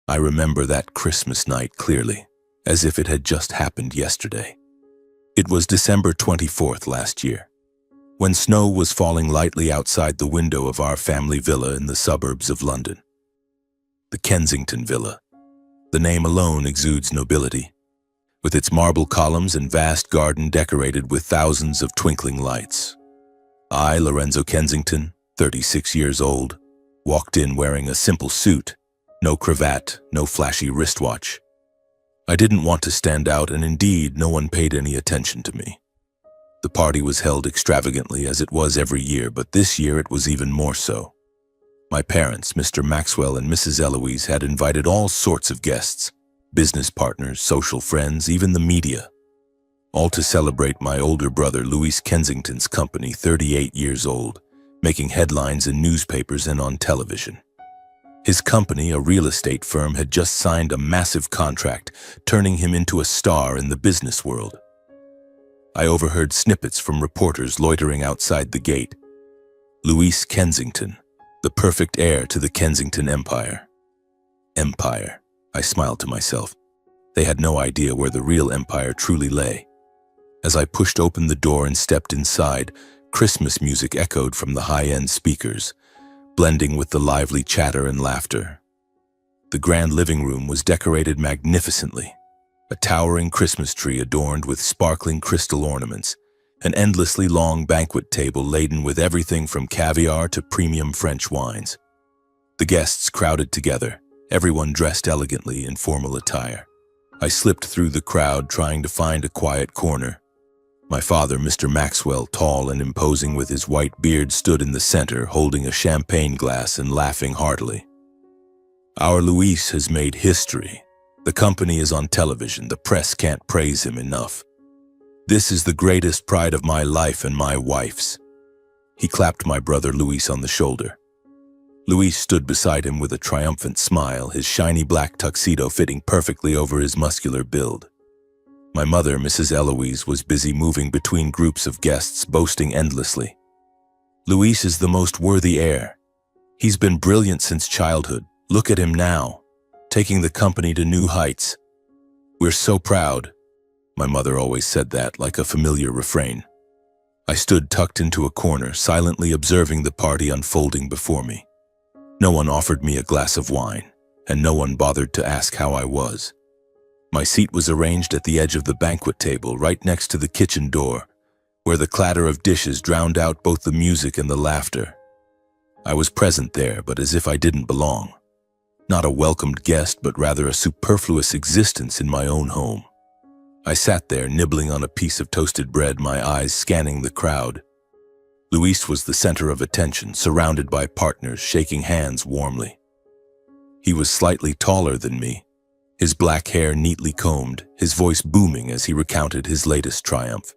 I remember that Christmas night clearly, as if it had just happened yesterday. It was December 24th last year, when snow was falling lightly outside the window of our family villa in the suburbs of London. The Kensington Villa. The name alone exudes nobility, with its marble columns and vast garden decorated with thousands of twinkling lights. I, Lorenzo Kensington, 36 years old, walked in wearing a simple suit, no cravat, no flashy wristwatch. I didn't want to stand out, and indeed, no one paid any attention to me. The party was held extravagantly as it was every year, but this year it was even more so. My parents, Mr. Maxwell and Mrs. Eloise, had invited all sorts of guests, business partners, social friends, even the media, all to celebrate my older brother Louis Kensington's company, 38 years old, making headlines in newspapers and on television. His company, a real estate firm, had just signed a massive contract, turning him into a star in the business world. I overheard snippets from reporters loitering outside the gate. Louis Kensington, the perfect heir to the Kensington Empire. Empire, I smiled to myself. They had no idea where the real empire truly lay. As I pushed open the door and stepped inside, Christmas music echoed from the high-end speakers, blending with the lively chatter and laughter. The grand living room was decorated magnificently. A towering Christmas tree adorned with sparkling crystal ornaments, an endlessly long banquet table laden with everything from caviar to premium French wines. The guests crowded together, everyone dressed elegantly in formal attire. I slipped through the crowd, trying to find a quiet corner. My father, Mr. Maxwell, tall and imposing with his white beard, stood in the center, holding a champagne glass and laughing heartily. Our Louis has made history. The company is on television. The press can't praise him enough. This is the greatest pride of my life and my wife's. He clapped my brother Louis on the shoulder. Louis stood beside him with a triumphant smile, his shiny black tuxedo fitting perfectly over his muscular build. My mother, Mrs. Eloise, was busy moving between groups of guests, boasting endlessly. Louis is the most worthy heir. He's been brilliant since childhood. Look at him now, taking the company to new heights. We're so proud. My mother always said that, like a familiar refrain. I stood tucked into a corner, silently observing the party unfolding before me. No one offered me a glass of wine, and no one bothered to ask how I was. My seat was arranged at the edge of the banquet table, right next to the kitchen door, where the clatter of dishes drowned out both the music and the laughter. I was present there, but as if I didn't belong. Not a welcomed guest, but rather a superfluous existence in my own home. I sat there, nibbling on a piece of toasted bread, my eyes scanning the crowd. Louis was the center of attention, surrounded by partners, shaking hands warmly. He was slightly taller than me, his black hair neatly combed, his voice booming as he recounted his latest triumph.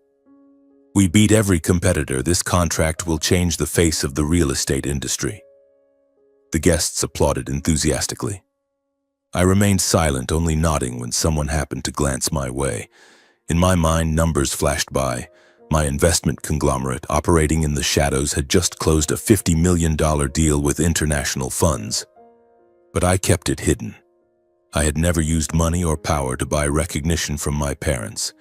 We beat every competitor. This contract will change the face of the real estate industry. The guests applauded enthusiastically. I remained silent, only nodding when someone happened to glance my way. In my mind, numbers flashed by. My investment conglomerate, operating in the shadows, had just closed a $50 million deal with international funds. But I kept it hidden. I had never used money or power to buy recognition from my parents.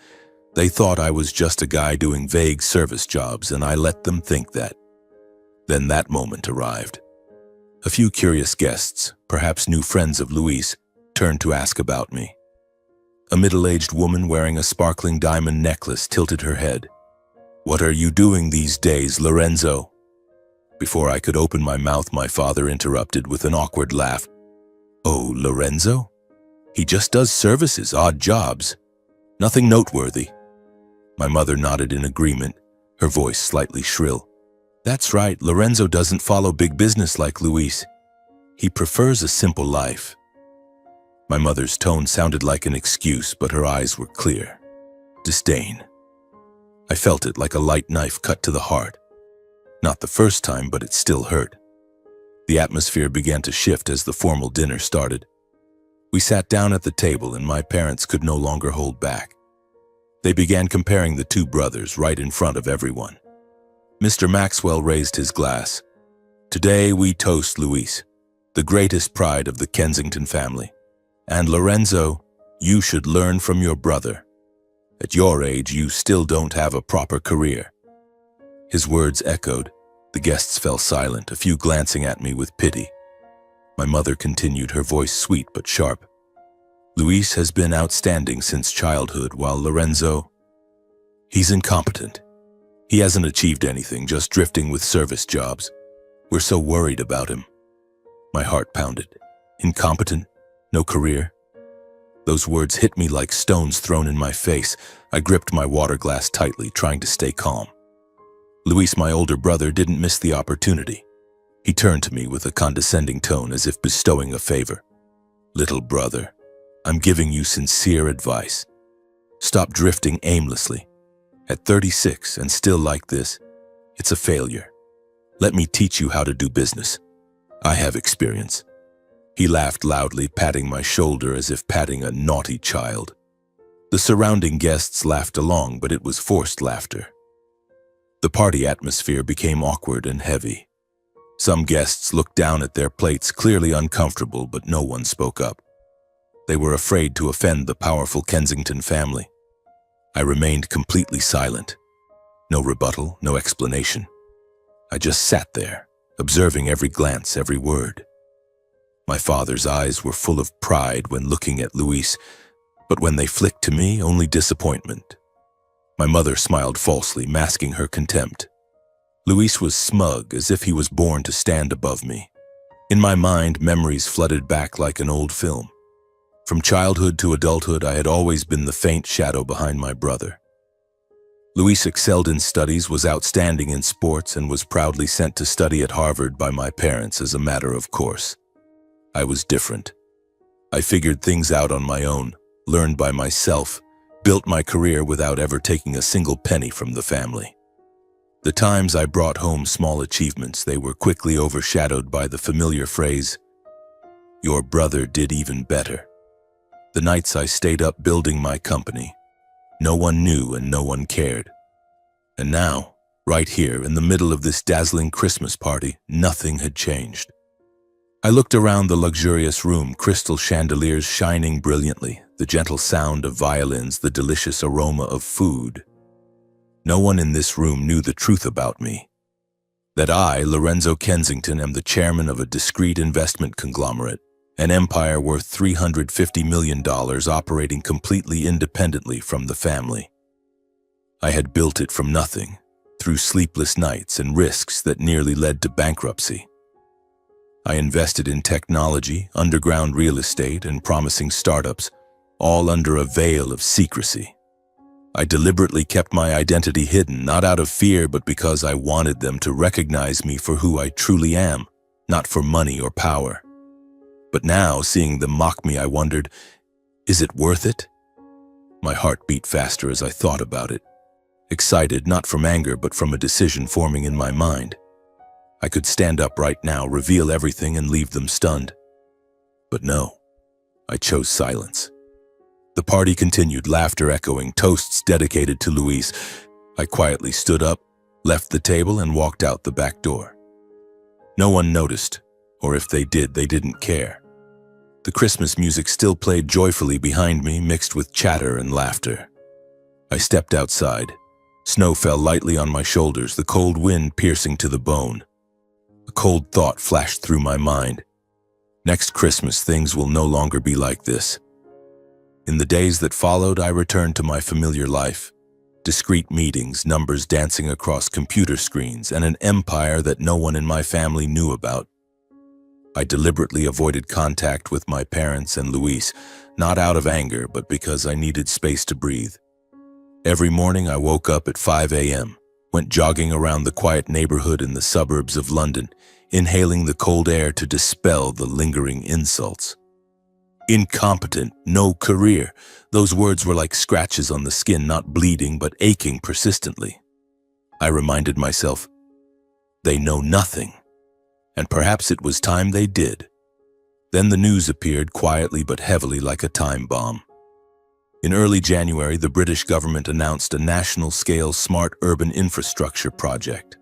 They thought I was just a guy doing vague service jobs, and I let them think that. Then that moment arrived. A few curious guests, perhaps new friends of Louis, turned to ask about me. A middle-aged woman wearing a sparkling diamond necklace tilted her head. "What are you doing these days, Lorenzo?" Before I could open my mouth, my father interrupted with an awkward laugh. "Oh, Lorenzo? He just does services, odd jobs. Nothing noteworthy." My mother nodded in agreement, her voice slightly shrill. "That's right, Lorenzo doesn't follow big business like Louis. He prefers a simple life." My mother's tone sounded like an excuse, but her eyes were clear. Disdain. I felt it like a light knife cut to the heart. Not the first time, but it still hurt. The atmosphere began to shift as the formal dinner started. We sat down at the table, and my parents could no longer hold back. They began comparing the two brothers right in front of everyone. Mr. Maxwell raised his glass. "Today we toast Louis, the greatest pride of the Kensington family. And Lorenzo, you should learn from your brother. At your age, you still don't have a proper career." His words echoed. The guests fell silent, a few glancing at me with pity. My mother continued, her voice sweet but sharp. "Luis has been outstanding since childhood, while Lorenzo, he's incompetent. He hasn't achieved anything, just drifting with service jobs. We're so worried about him." My heart pounded. Incompetent? No career? Those words hit me like stones thrown in my face. I gripped my water glass tightly, trying to stay calm. Luis, my older brother, didn't miss the opportunity. He turned to me with a condescending tone, as if bestowing a favor. "Little brother, I'm giving you sincere advice. Stop drifting aimlessly. At 36 and still like this, it's a failure. Let me teach you how to do business. I have experience." He laughed loudly, patting my shoulder as if patting a naughty child. The surrounding guests laughed along, but it was forced laughter. The party atmosphere became awkward and heavy. Some guests looked down at their plates, clearly uncomfortable, but no one spoke up. They were afraid to offend the powerful Kensington family. I remained completely silent. No rebuttal, no explanation. I just sat there, observing every glance, every word. My father's eyes were full of pride when looking at Luis, but when they flicked to me, only disappointment. My mother smiled falsely, masking her contempt. Luis was smug, as if he was born to stand above me. In my mind, memories flooded back like an old film. From childhood to adulthood, I had always been the faint shadow behind my brother. Luis excelled in studies, was outstanding in sports, and was proudly sent to study at Harvard by my parents as a matter of course. I was different. I figured things out on my own, learned by myself, built my career without ever taking a single penny from the family. The times I brought home small achievements, they were quickly overshadowed by the familiar phrase, "Your brother did even better." The nights I stayed up building my company, no one knew and no one cared. And now, right here in the middle of this dazzling Christmas party, nothing had changed. I looked around the luxurious room, crystal chandeliers shining brilliantly, the gentle sound of violins, the delicious aroma of food. No one in this room knew the truth about me. That I, Lorenzo Kensington, am the chairman of a discreet investment conglomerate, an empire worth $350 million operating completely independently from the family. I had built it from nothing, through sleepless nights and risks that nearly led to bankruptcy. I invested in technology, underground real estate, and promising startups, all under a veil of secrecy. I deliberately kept my identity hidden, not out of fear, but because I wanted them to recognize me for who I truly am, not for money or power. But now, seeing them mock me, I wondered, is it worth it? My heart beat faster as I thought about it, excited not from anger but from a decision forming in my mind. I could stand up right now, reveal everything, and leave them stunned. But no, I chose silence. The party continued, laughter echoing, toasts dedicated to Luis. I quietly stood up, left the table, and walked out the back door. No one noticed, or if they did, they didn't care. The Christmas music still played joyfully behind me, mixed with chatter and laughter. I stepped outside. Snow fell lightly on my shoulders, the cold wind piercing to the bone. A cold thought flashed through my mind. Next Christmas, things will no longer be like this. In the days that followed, I returned to my familiar life. Discreet meetings, numbers dancing across computer screens, and an empire that no one in my family knew about. I deliberately avoided contact with my parents and Luis, not out of anger, but because I needed space to breathe. Every morning I woke up at 5 a.m., went jogging around the quiet neighborhood in the suburbs of London, inhaling the cold air to dispel the lingering insults. Incompetent, no career. Those words were like scratches on the skin, not bleeding, but aching persistently. I reminded myself, they know nothing. And perhaps it was time they did. Then the news appeared quietly but heavily like a time bomb. In early January, the British government announced a national-scale smart urban infrastructure project,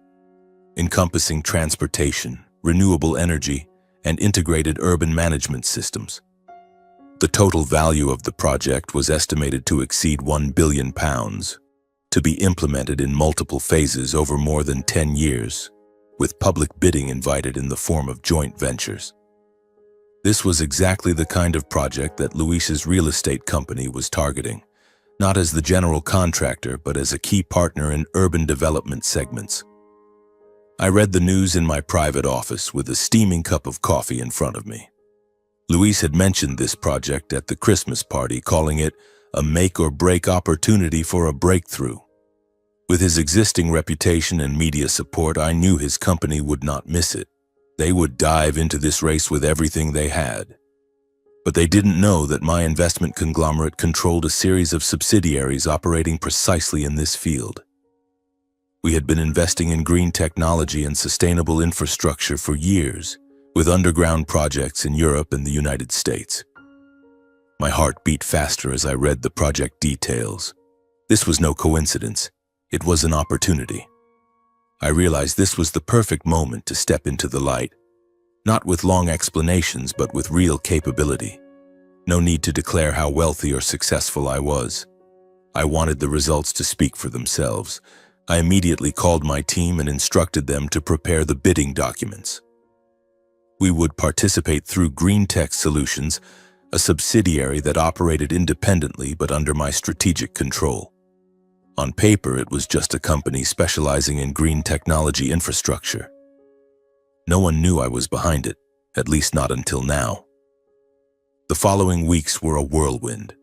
encompassing transportation, renewable energy, and integrated urban management systems. The total value of the project was estimated to exceed £1 billion, to be implemented in multiple phases over more than 10 years, with public bidding invited in the form of joint ventures. This was exactly the kind of project that Luis's real estate company was targeting, not as the general contractor, but as a key partner in urban development segments. I read the news in my private office with a steaming cup of coffee in front of me. Luis had mentioned this project at the Christmas party, calling it a make-or-break opportunity for a breakthrough. With his existing reputation and media support, I knew his company would not miss it. They would dive into this race with everything they had. But they didn't know that my investment conglomerate controlled a series of subsidiaries operating precisely in this field. We had been investing in green technology and sustainable infrastructure for years, with underground projects in Europe and the United States. My heart beat faster as I read the project details. This was no coincidence. It was an opportunity. I realized this was the perfect moment to step into the light, not with long explanations, but with real capability. No need to declare how wealthy or successful I was. I wanted the results to speak for themselves. I immediately called my team and instructed them to prepare the bidding documents. We would participate through Green Tech Solutions, a subsidiary that operated independently but under my strategic control. On paper, it was just a company specializing in green technology infrastructure. No one knew I was behind it, at least not until now. The following weeks were a whirlwind.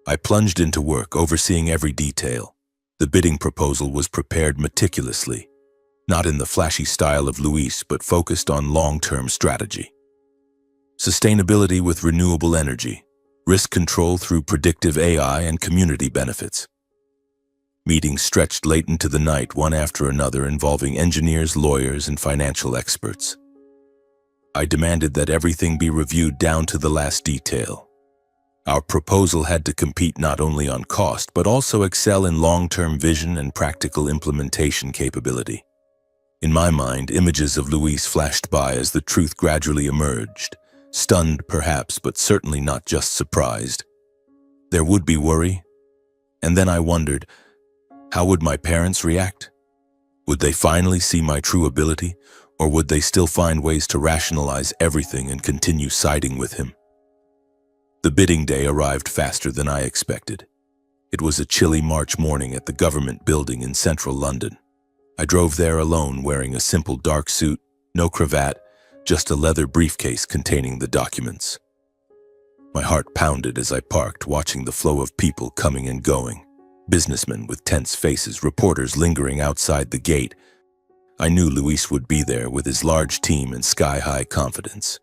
I plunged into work, overseeing every detail. The bidding proposal was prepared meticulously, not in the flashy style of Luis, but focused on long-term strategy. Sustainability with renewable energy, risk control through predictive AI, and community benefits. Meetings stretched late into the night, one after another, involving engineers, lawyers, and financial experts. I demanded that everything be reviewed down to the last detail. Our proposal had to compete not only on cost, but also excel in long-term vision and practical implementation capability. In my mind, images of Luis flashed by as the truth gradually emerged, stunned perhaps, but certainly not just surprised. There would be worry, and then I wondered, how would my parents react? Would they finally see my true ability, or would they still find ways to rationalize everything and continue siding with him? The bidding day arrived faster than I expected. It was a chilly March morning at the government building in central London. I drove there alone, wearing a simple dark suit, no cravat, just a leather briefcase containing the documents. My heart pounded as I parked, watching the flow of people coming and going. Businessmen with tense faces, reporters lingering outside the gate. I knew Luis would be there with his large team and sky-high confidence.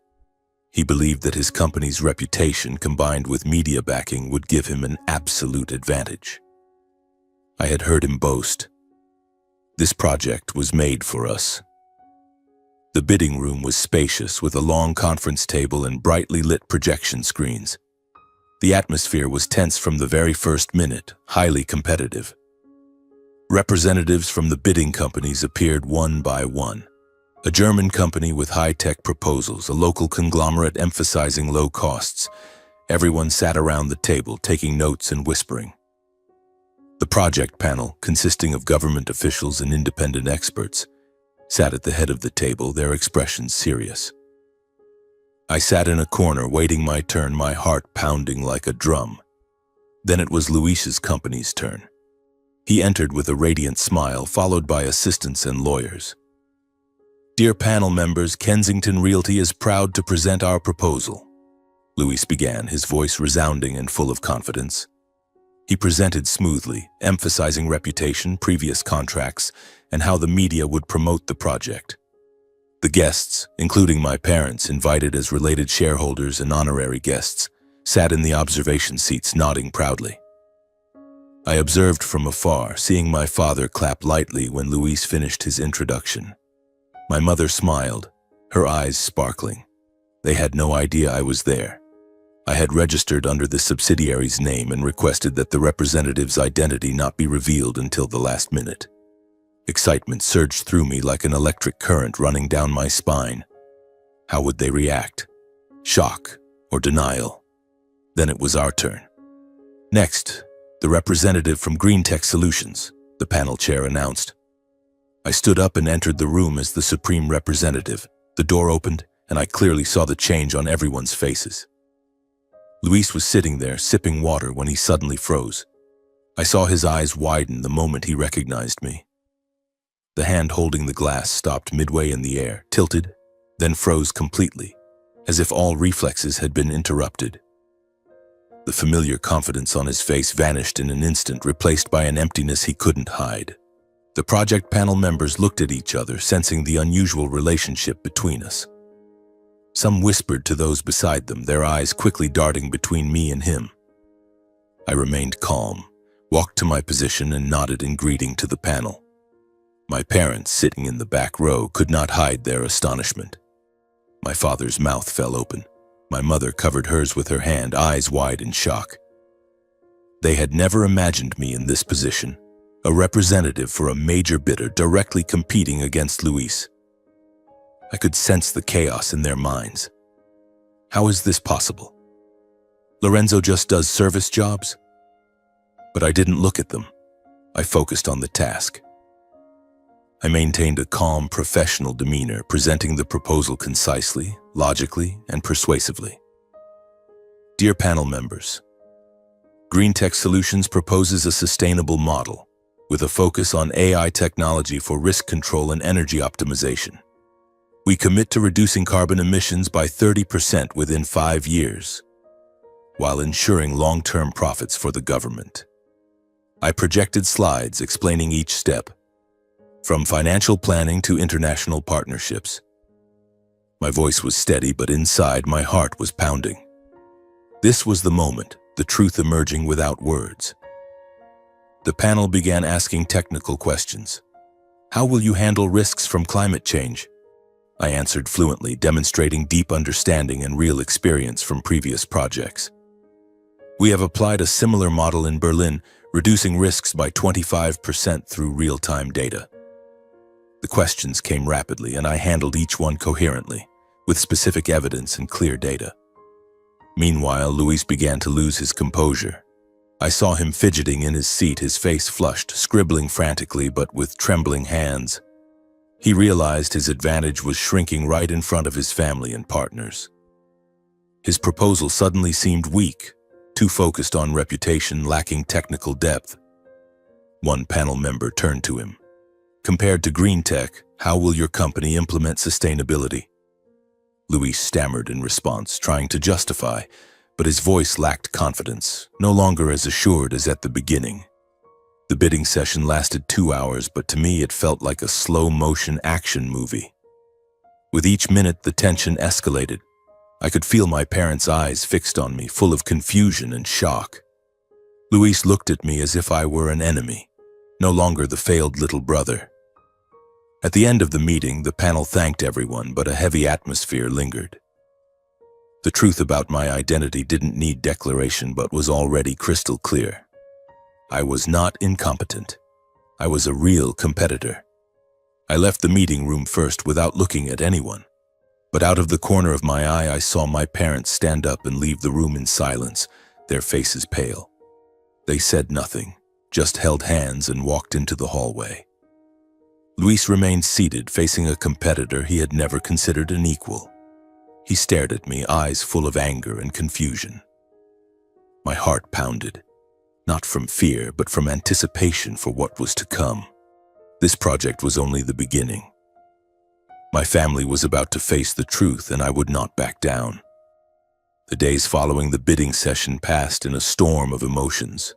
He believed that his company's reputation combined with media backing would give him an absolute advantage. I had heard him boast, "This project was made for us." The bidding room was spacious, with a long conference table and brightly lit projection screens. The atmosphere was tense from the very first minute, highly competitive. Representatives from the bidding companies appeared one by one. A German company with high-tech proposals, a local conglomerate emphasizing low costs. Everyone sat around the table, taking notes and whispering. The project panel, consisting of government officials and independent experts, sat at the head of the table, their expressions serious. I sat in a corner, waiting my turn, my heart pounding like a drum. Then it was Luis's company's turn. He entered with a radiant smile, followed by assistants and lawyers. "Dear panel members, Kensington Realty is proud to present our proposal," Luis began, his voice resounding and full of confidence. He presented smoothly, emphasizing reputation, previous contracts, and how the media would promote the project. The guests, including my parents, invited as related shareholders and honorary guests, sat in the observation seats, nodding proudly. I observed from afar, seeing my father clap lightly when Luis finished his introduction. My mother smiled, her eyes sparkling. They had no idea I was there. I had registered under the subsidiary's name and requested that the representative's identity not be revealed until the last minute. Excitement surged through me like an electric current running down my spine. How would they react? Shock or denial? Then it was our turn. Next, the representative from Green Tech Solutions, the panel chair announced. I stood up and entered the room as the supreme representative. The door opened, and I clearly saw the change on everyone's faces. Luis was sitting there, sipping water, when he suddenly froze. I saw his eyes widen the moment he recognized me. The hand holding the glass stopped midway in the air, tilted, then froze completely, as if all reflexes had been interrupted. The familiar confidence on his face vanished in an instant, replaced by an emptiness he couldn't hide. The project panel members looked at each other, sensing the unusual relationship between us. Some whispered to those beside them, their eyes quickly darting between me and him. I remained calm, walked to my position, and nodded in greeting to the panel. My parents, sitting in the back row, could not hide their astonishment. My father's mouth fell open. My mother covered hers with her hand, eyes wide in shock. They had never imagined me in this position, a representative for a major bidder directly competing against Luis. I could sense the chaos in their minds. How is this possible? Lorenzo just does service jobs? But I didn't look at them. I focused on the task. I maintained a calm, professional demeanor, presenting the proposal concisely, logically, and persuasively. Dear panel members, Green Tech Solutions proposes a sustainable model with a focus on AI technology for risk control and energy optimization. We commit to reducing carbon emissions by 30% within 5 years, while ensuring long-term profits for the government. I projected slides explaining each step, from financial planning to international partnerships. My voice was steady, but inside my heart was pounding. This was the moment, the truth emerging without words. The panel began asking technical questions. How will you handle risks from climate change? I answered fluently, demonstrating deep understanding and real experience from previous projects. We have applied a similar model in Berlin, reducing risks by 25% through real-time data. The questions came rapidly, and I handled each one coherently, with specific evidence and clear data. Meanwhile, Luis began to lose his composure. I saw him fidgeting in his seat, his face flushed, scribbling frantically but with trembling hands. He realized his advantage was shrinking right in front of his family and partners. His proposal suddenly seemed weak, too focused on reputation, lacking technical depth. One panel member turned to him. Compared to green tech, how will your company implement sustainability? Luis stammered in response, trying to justify, but his voice lacked confidence, no longer as assured as at the beginning. The bidding session lasted 2 hours, but to me it felt like a slow-motion action movie. With each minute, the tension escalated. I could feel my parents' eyes fixed on me, full of confusion and shock. Luis looked at me as if I were an enemy, no longer the failed little brother. At the end of the meeting, the panel thanked everyone, but a heavy atmosphere lingered. The truth about my identity didn't need declaration, but was already crystal clear. I was not incompetent. I was a real competitor. I left the meeting room first without looking at anyone. But out of the corner of my eye, I saw my parents stand up and leave the room in silence, their faces pale. They said nothing, just held hands and walked into the hallway. Luis remained seated, facing a competitor he had never considered an equal. He stared at me, eyes full of anger and confusion. My heart pounded, not from fear, but from anticipation for what was to come. This project was only the beginning. My family was about to face the truth, and I would not back down. The days following the bidding session passed in a storm of emotions.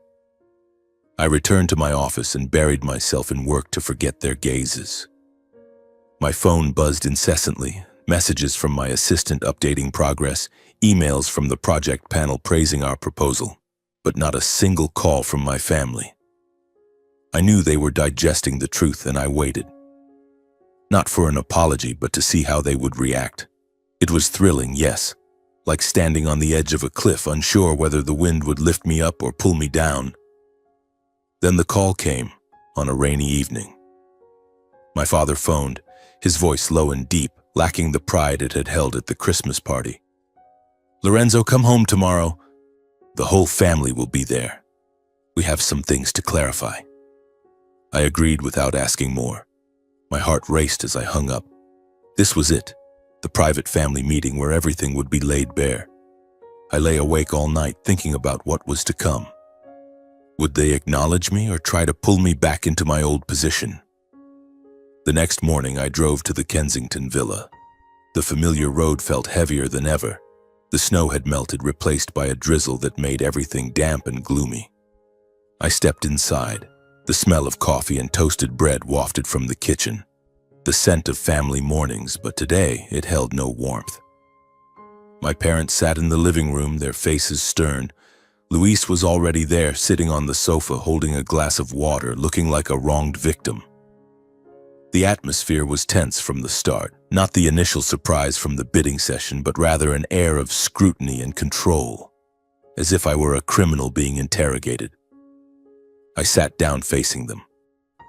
I returned to my office and buried myself in work to forget their gazes. My phone buzzed incessantly, messages from my assistant updating progress, emails from the project panel praising our proposal, but not a single call from my family. I knew they were digesting the truth, and I waited. Not for an apology, but to see how they would react. It was thrilling, yes, like standing on the edge of a cliff, unsure whether the wind would lift me up or pull me down. Then the call came, on a rainy evening. My father phoned, his voice low and deep, lacking the pride it had held at the Christmas party. "Lorenzo, come home tomorrow." The whole family will be there. We have some things to clarify." I agreed without asking more. My heart raced as I hung up. This was it, the private family meeting where everything would be laid bare. I lay awake all night thinking about what was to come. Would they acknowledge me or try to pull me back into my old position? The next morning, I drove to the Kensington villa. The familiar road felt heavier than ever. The snow had melted, replaced by a drizzle that made everything damp and gloomy. I stepped inside. The smell of coffee and toasted bread wafted from the kitchen. The scent of family mornings, but today it held no warmth. My parents sat in the living room, their faces stern. Luis was already there, sitting on the sofa, holding a glass of water, looking like a wronged victim. The atmosphere was tense from the start, not the initial surprise from the bidding session, but rather an air of scrutiny and control, as if I were a criminal being interrogated. I sat down facing them.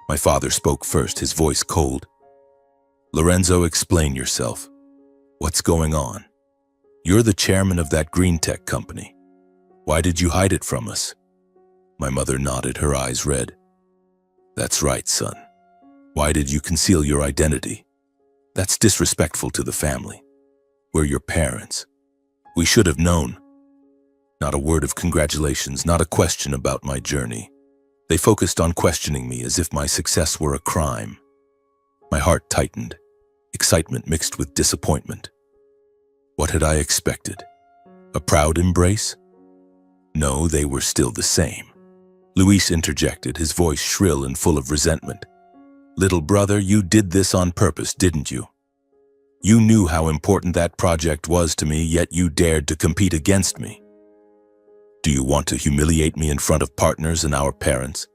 My father spoke first, his voice cold. "Lorenzo, explain yourself. What's going on? You're the chairman of that green tech company. Why did you hide it from us?" My mother nodded, her eyes red. "That's right, son. Why did you conceal your identity? That's disrespectful to the family. We're your parents. We should have known." Not a word of congratulations, not a question about my journey. They focused on questioning me as if my success were a crime. My heart tightened, excitement mixed with disappointment. What had I expected? A proud embrace? No, they were still the same. Luis interjected, his voice shrill and full of resentment. "Little brother, you did this on purpose, didn't you? You knew how important that project was to me, yet you dared to compete against me. Do you want to humiliate me in front of partners and our parents?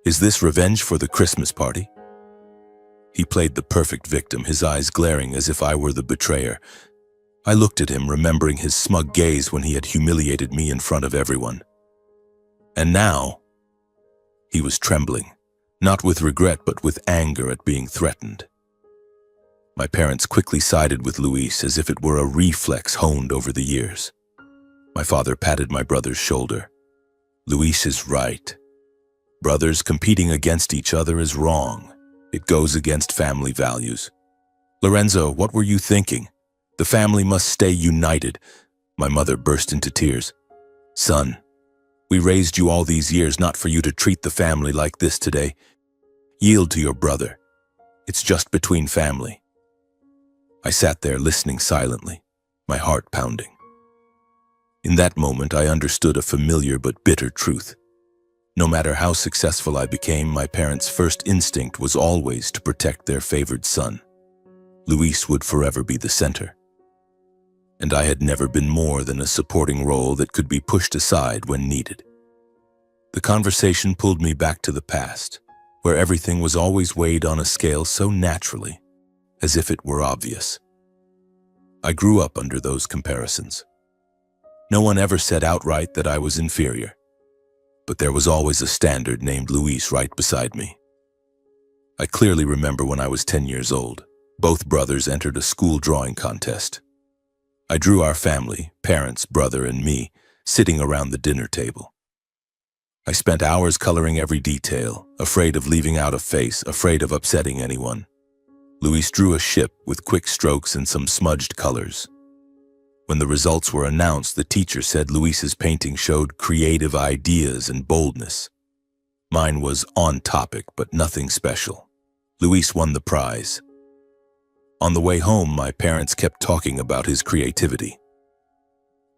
Is this revenge for the Christmas party?" He played the perfect victim, his eyes glaring as if I were the betrayer. I looked at him, remembering his smug gaze when he had humiliated me in front of everyone. And now, he was trembling, not with regret but with anger at being threatened. My parents quickly sided with Luis as if it were a reflex honed over the years. My father patted my brother's shoulder. "Luis is right. Brothers competing against each other is wrong. It goes against family values. Lorenzo, what were you thinking? The family must stay united." My mother burst into tears. "Son, we raised you all these years not for you to treat the family like this today. Yield to your brother. It's just between family." I sat there listening silently, my heart pounding. In that moment, I understood a familiar but bitter truth. No matter how successful I became, my parents' first instinct was always to protect their favored son. Luis would forever be the center. And I had never been more than a supporting role that could be pushed aside when needed. The conversation pulled me back to the past, where everything was always weighed on a scale so naturally, as if it were obvious. I grew up under those comparisons. No one ever said outright that I was inferior, but there was always a standard named Luis right beside me. I clearly remember when I was 10 years old, both brothers entered a school drawing contest. I drew our family, parents, brother, and me, sitting around the dinner table. I spent hours coloring every detail, afraid of leaving out a face, afraid of upsetting anyone. Luis drew a ship with quick strokes and some smudged colors. When the results were announced, the teacher said Luis's painting showed creative ideas and boldness. Mine was on topic, but nothing special. Luis won the prize. On the way home, my parents kept talking about his creativity.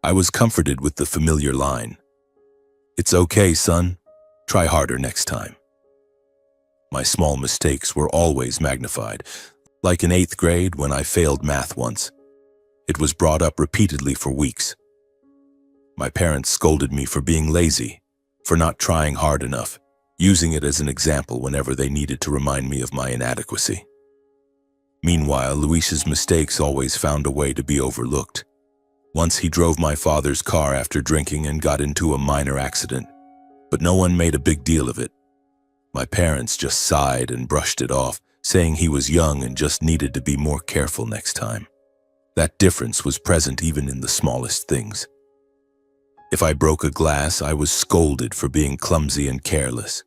I was comforted with the familiar line, "It's okay, son. Try harder next time." My small mistakes were always magnified, like in 8th grade when I failed math once. It was brought up repeatedly for weeks. My parents scolded me for being lazy, for not trying hard enough, using it as an example whenever they needed to remind me of my inadequacy. Meanwhile, Luis's mistakes always found a way to be overlooked. Once he drove my father's car after drinking and got into a minor accident, but no one made a big deal of it. My parents just sighed and brushed it off, saying he was young and just needed to be more careful next time. That difference was present even in the smallest things. If I broke a glass, I was scolded for being clumsy and careless.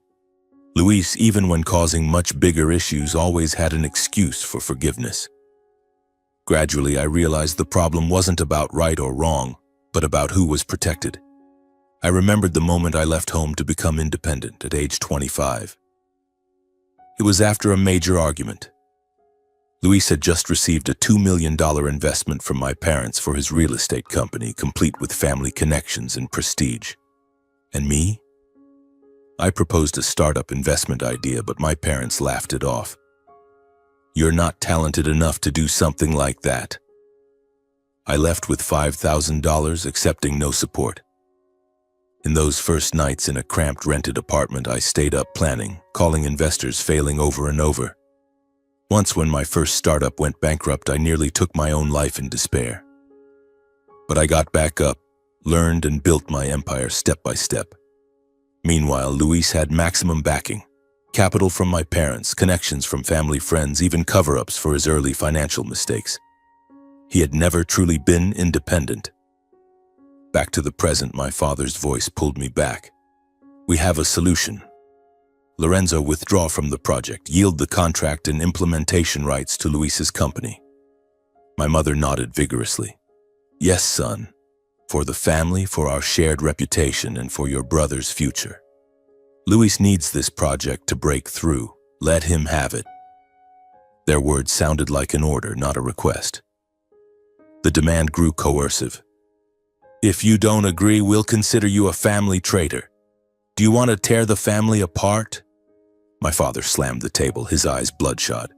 Luis, even when causing much bigger issues, always had an excuse for forgiveness. Gradually, I realized the problem wasn't about right or wrong, but about who was protected. I remembered the moment I left home to become independent at age 25. It was after a major argument. Luis had just received a $2 million investment from my parents for his real estate company, complete with family connections and prestige. And me? I proposed a startup investment idea, but my parents laughed it off. "You're not talented enough to do something like that." I left with $5,000, accepting no support. In those first nights in a cramped rented apartment, I stayed up planning, calling investors, failing over and over. Once, when my first startup went bankrupt, I nearly took my own life in despair. But I got back up, learned, and built my empire step by step. Meanwhile, Luis had maximum backing. Capital from my parents, connections from family friends, even cover-ups for his early financial mistakes. He had never truly been independent. Back to the present, my father's voice pulled me back. "We have a solution. Lorenzo, withdraw from the project, yield the contract and implementation rights to Luis's company." My mother nodded vigorously. "Yes, son. For the family, for our shared reputation, and for your brother's future. Luis needs this project to break through. Let him have it." Their words sounded like an order, not a request. The demand grew coercive. "If you don't agree, we'll consider you a family traitor. Do you want to tear the family apart?" My father slammed the table, his eyes bloodshot.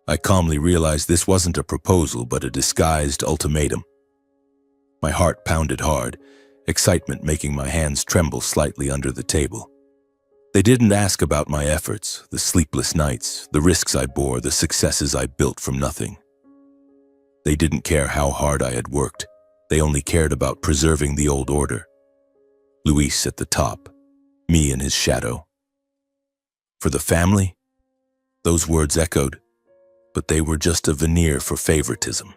I calmly realized this wasn't a proposal, but a disguised ultimatum. My heart pounded hard, excitement making my hands tremble slightly under the table. They didn't ask about my efforts, the sleepless nights, the risks I bore, the successes I built from nothing. They didn't care how hard I had worked. They only cared about preserving the old order. Luis at the top, me in his shadow. For the family? Those words echoed, but they were just a veneer for favoritism.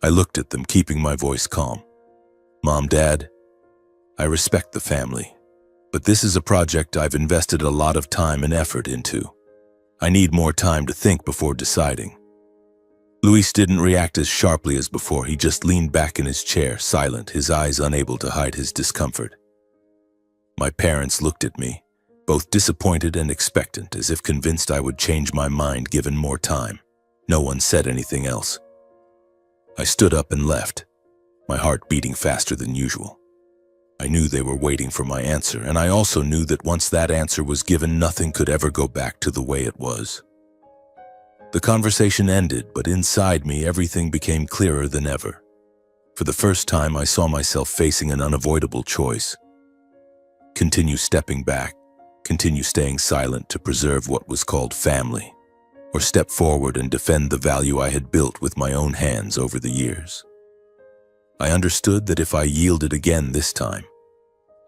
I looked at them, keeping my voice calm. "Mom, Dad, I respect the family, but this is a project I've invested a lot of time and effort into. I need more time to think before deciding." Luis didn't react as sharply as before. He just leaned back in his chair, silent, his eyes unable to hide his discomfort. My parents looked at me, both disappointed and expectant, as if convinced I would change my mind given more time. No one said anything else. I stood up and left, my heart beating faster than usual. I knew they were waiting for my answer, and I also knew that once that answer was given, nothing could ever go back to the way it was. The conversation ended, but inside me, everything became clearer than ever. For the first time, I saw myself facing an unavoidable choice. Continue stepping back, continue staying silent to preserve what was called family, or step forward and defend the value I had built with my own hands over the years. I understood that if I yielded again this time,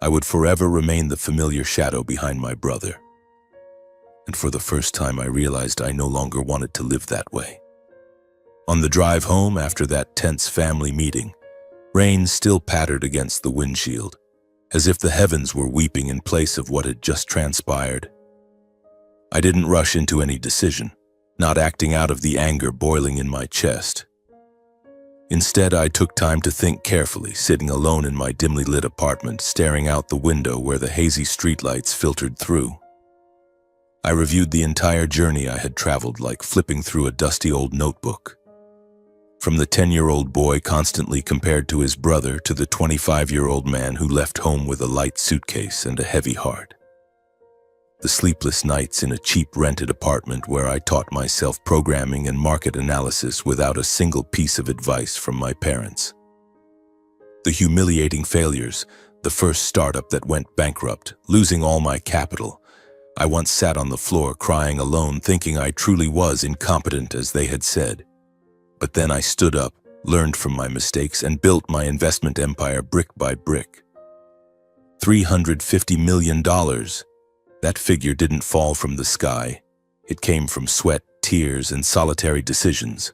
I would forever remain the familiar shadow behind my brother. And for the first time, I realized I no longer wanted to live that way. On the drive home after that tense family meeting, rain still pattered against the windshield, as if the heavens were weeping in place of what had just transpired. I didn't rush into any decision, not acting out of the anger boiling in my chest. Instead, I took time to think carefully, sitting alone in my dimly lit apartment, staring out the window where the hazy streetlights filtered through. I reviewed the entire journey I had traveled, like flipping through a dusty old notebook. From the 10-year-old boy constantly compared to his brother to the 25-year-old man who left home with a light suitcase and a heavy heart. The sleepless nights in a cheap rented apartment where I taught myself programming and market analysis without a single piece of advice from my parents. The humiliating failures, the first startup that went bankrupt, losing all my capital. I once sat on the floor crying alone, thinking I truly was incompetent, as they had said. But then I stood up, learned from my mistakes, and built my investment empire brick by brick. $350 million. That figure didn't fall from the sky. It came from sweat, tears, and solitary decisions.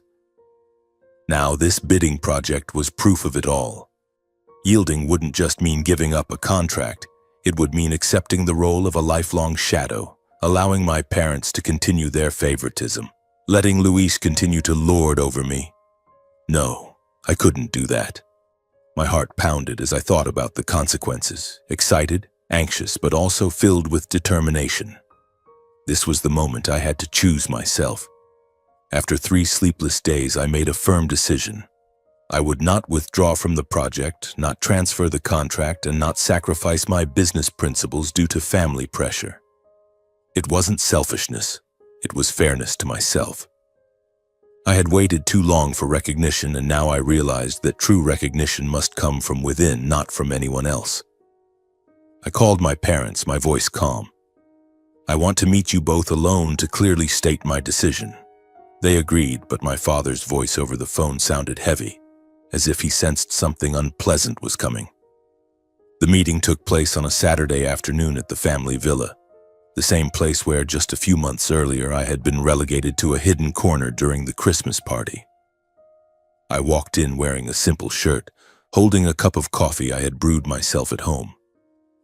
Now, this bidding project was proof of it all. Yielding wouldn't just mean giving up a contract, it would mean accepting the role of a lifelong shadow, allowing my parents to continue their favoritism, letting Luis continue to lord over me. No, I couldn't do that. My heart pounded as I thought about the consequences, excited, anxious, but also filled with determination. This was the moment I had to choose myself. After 3 sleepless days, I made a firm decision. I would not withdraw from the project, not transfer the contract, and not sacrifice my business principles due to family pressure. It wasn't selfishness, it was fairness to myself. I had waited too long for recognition, and now I realized that true recognition must come from within, not from anyone else. I called my parents, my voice calm. I want to meet you both alone to clearly state my decision. They agreed, but my father's voice over the phone sounded heavy, as if he sensed something unpleasant was coming. The meeting took place on a Saturday afternoon at the family villa, the same place where just a few months earlier I had been relegated to a hidden corner during the Christmas party. I walked in wearing a simple shirt, holding a cup of coffee I had brewed myself at home.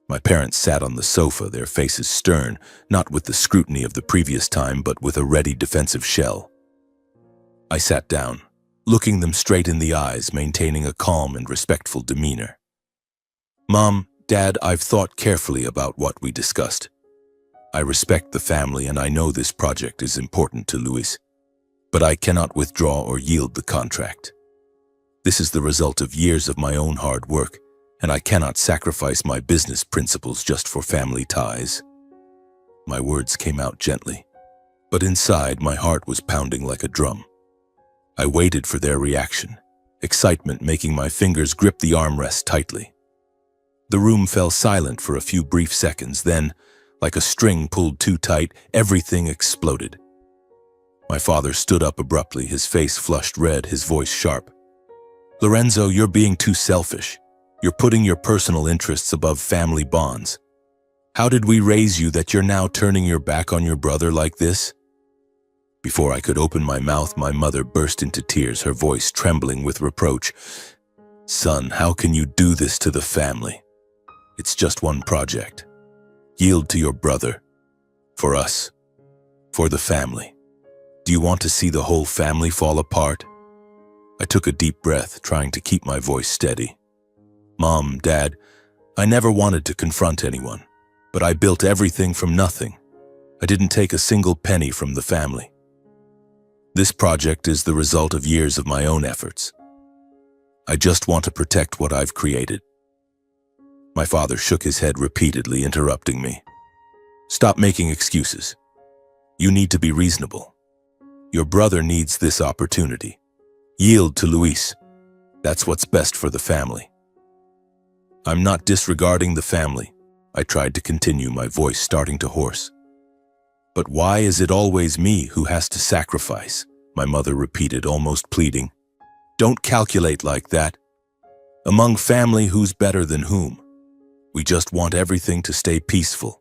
My parents sat on the sofa, their faces stern, not with the scrutiny of the previous time, but with a ready defensive shell. I sat down, looking them straight in the eyes, maintaining a calm and respectful demeanor. Mom, Dad, I've thought carefully about what we discussed. I respect the family and I know this project is important to Luis, but I cannot withdraw or yield the contract. This is the result of years of my own hard work, and I cannot sacrifice my business principles just for family ties. My words came out gently, but inside my heart was pounding like a drum. I waited for their reaction, excitement making my fingers grip the armrest tightly. The room fell silent for a few brief seconds, then, like a string pulled too tight, everything exploded. My father stood up abruptly, his face flushed red, his voice sharp. Lorenzo, you're being too selfish. You're putting your personal interests above family bonds. How did we raise you that you're now turning your back on your brother like this? Before I could open my mouth, my mother burst into tears, her voice trembling with reproach. Son, how can you do this to the family? It's just one project. Yield to your brother. For us. For the family. Do you want to see the whole family fall apart? I took a deep breath, trying to keep my voice steady. Mom, Dad, I never wanted to confront anyone, but I built everything from nothing. I didn't take a single penny from the family. This project is the result of years of my own efforts. I just want to protect what I've created. My father shook his head repeatedly, interrupting me. Stop making excuses. You need to be reasonable. Your brother needs this opportunity. Yield to Luis. That's what's best for the family. I'm not disregarding the family. I tried to continue, my voice starting to hoarse. But why is it always me who has to sacrifice? My mother repeated, almost pleading. Don't calculate like that. Among family, who's better than whom? We just want everything to stay peaceful.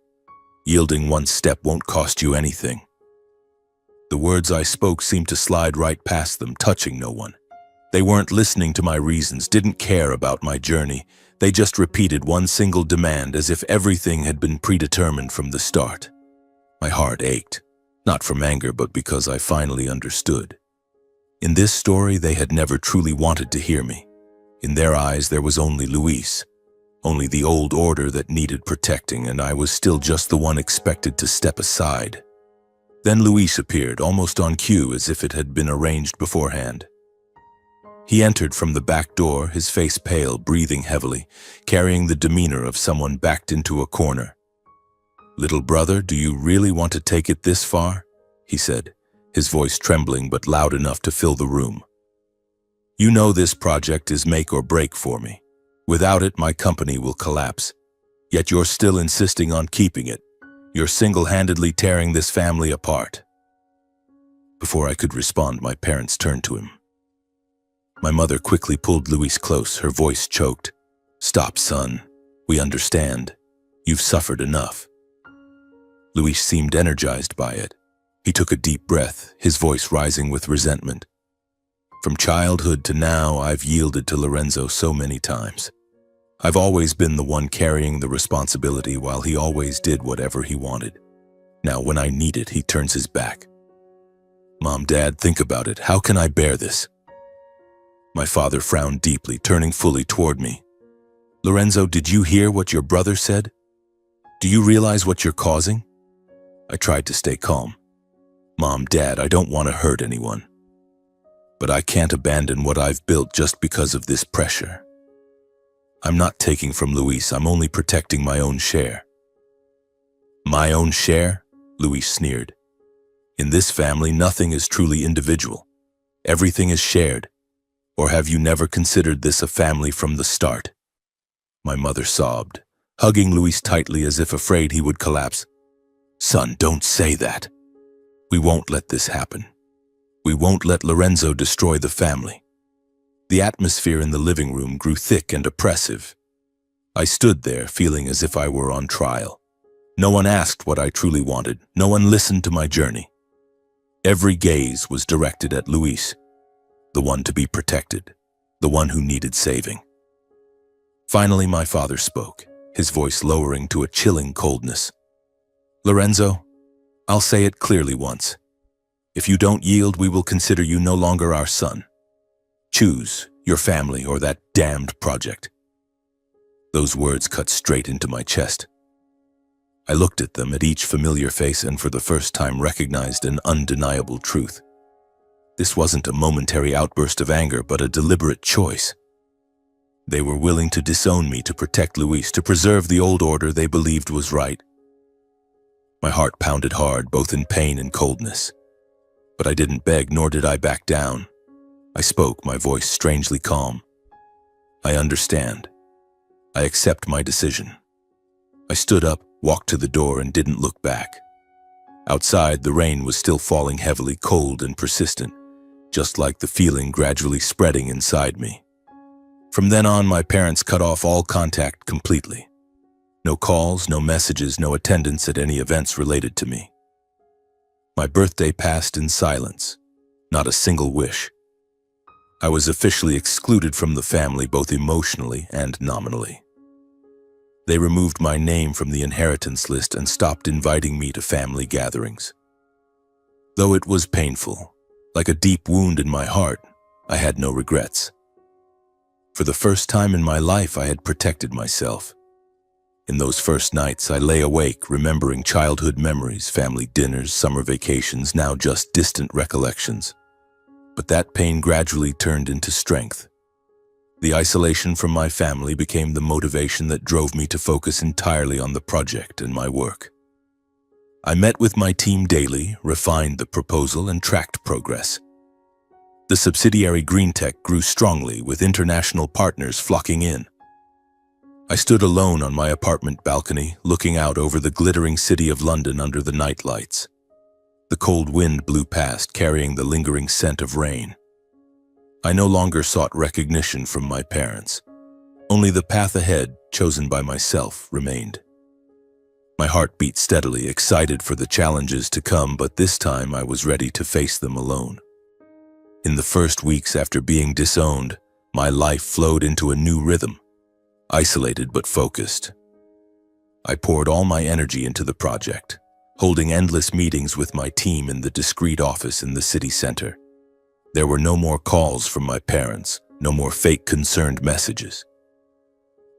Yielding one step won't cost you anything. The words I spoke seemed to slide right past them, touching no one. They weren't listening to my reasons, didn't care about my journey. They just repeated one single demand as if everything had been predetermined from the start. My heart ached, not from anger, but because I finally understood. In this story, they had never truly wanted to hear me. In their eyes, there was only Luis, only the old order that needed protecting, and I was still just the one expected to step aside. Then Luis appeared, almost on cue, as if it had been arranged beforehand. He entered from the back door, his face pale, breathing heavily, carrying the demeanor of someone backed into a corner. Little brother, do you really want to take it this far? He said, his voice trembling but loud enough to fill the room. You know this project is make or break for me. Without it, my company will collapse. Yet you're still insisting on keeping it. You're single-handedly tearing this family apart. Before I could respond, my parents turned to him. My mother quickly pulled Luis close, her voice choked. Stop, son. We understand. You've suffered enough. Luis seemed energized by it. He took a deep breath, his voice rising with resentment. From childhood to now, I've yielded to Lorenzo so many times. I've always been the one carrying the responsibility while he always did whatever he wanted. Now, when I need it, he turns his back. Mom, Dad, think about it. How can I bear this? My father frowned deeply, turning fully toward me. Lorenzo, did you hear what your brother said? Do you realize what you're causing? I tried to stay calm. Mom, Dad, I don't want to hurt anyone. But I can't abandon what I've built just because of this pressure. I'm not taking from Luis, I'm only protecting my own share. My own share? Luis sneered. In this family, nothing is truly individual. Everything is shared. Or have you never considered this a family from the start? My mother sobbed, hugging Luis tightly as if afraid he would collapse. Son, don't say that. We won't let this happen. We won't let Lorenzo destroy the family. The atmosphere in the living room grew thick and oppressive. I stood there feeling as if I were on trial. No one asked what I truly wanted. No one listened to my journey. Every gaze was directed at Luis, the one to be protected, the one who needed saving. Finally, my father spoke, his voice lowering to a chilling coldness. Lorenzo, I'll say it clearly once. If you don't yield, we will consider you no longer our son. Choose your family or that damned project. Those words cut straight into my chest. I looked at them, at each familiar face, and for the first time recognized an undeniable truth. This wasn't a momentary outburst of anger, but a deliberate choice. They were willing to disown me to protect Luis, to preserve the old order they believed was right. My heart pounded hard, both in pain and coldness. But I didn't beg, nor did I back down. I spoke, my voice strangely calm. I understand. I accept my decision. I stood up, walked to the door, and didn't look back. Outside, the rain was still falling heavily, cold and persistent, just like the feeling gradually spreading inside me. From then on, my parents cut off all contact completely. No calls, no messages, no attendance at any events related to me. My birthday passed in silence, not a single wish. I was officially excluded from the family, both emotionally and nominally. They removed my name from the inheritance list and stopped inviting me to family gatherings. Though it was painful, like a deep wound in my heart, I had no regrets. For the first time in my life, I had protected myself. In those first nights, I lay awake, remembering childhood memories, family dinners, summer vacations, now just distant recollections. But that pain gradually turned into strength. The isolation from my family became the motivation that drove me to focus entirely on the project and my work. I met with my team daily, refined the proposal, and tracked progress. The subsidiary Green Tech grew strongly, with international partners flocking in. I stood alone on my apartment balcony, looking out over the glittering city of London under the night lights. The cold wind blew past, carrying the lingering scent of rain. I no longer sought recognition from my parents. Only the path ahead, chosen by myself, remained. My heart beat steadily, excited for the challenges to come, but this time I was ready to face them alone. In the first weeks after being disowned, my life flowed into a new rhythm, isolated but focused. I poured all my energy into the project, holding endless meetings with my team in the discreet office in the city center. There were no more calls from my parents, no more fake concerned messages.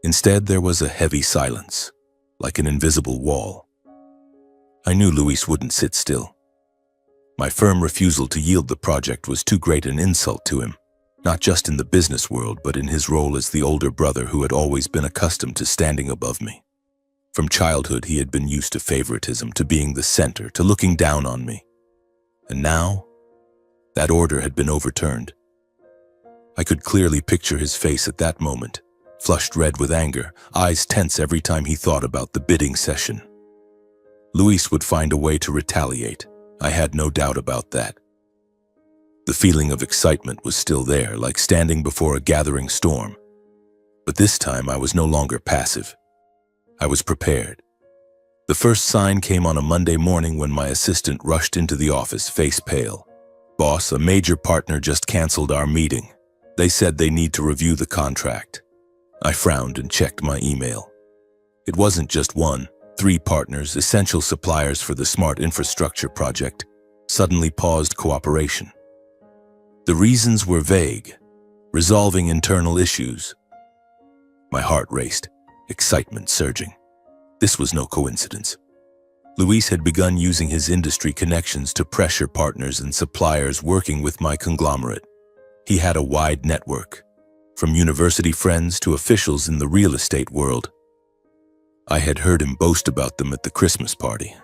Instead, there was a heavy silence, like an invisible wall. I knew Luis wouldn't sit still. My firm refusal to yield the project was too great an insult to him, not just in the business world, but in his role as the older brother who had always been accustomed to standing above me. From childhood, he had been used to favoritism, to being the center, to looking down on me. And now, that order had been overturned. I could clearly picture his face at that moment, flushed red with anger, eyes tense every time he thought about the bidding session. Luis would find a way to retaliate. I had no doubt about that. The feeling of excitement was still there, like standing before a gathering storm. But this time I was no longer passive. I was prepared. The first sign came on a Monday morning when my assistant rushed into the office, face pale. "Boss, a major partner just canceled our meeting. They said they need to review the contract." I frowned and checked my email. It wasn't just one. 3 partners, essential suppliers for the smart infrastructure project, suddenly paused cooperation. The reasons were vague, resolving internal issues. My heart raced, excitement surging. This was no coincidence. Luis had begun using his industry connections to pressure partners and suppliers working with my conglomerate. He had a wide network, from university friends to officials in the real estate world. I had heard him boast about them at the Christmas party.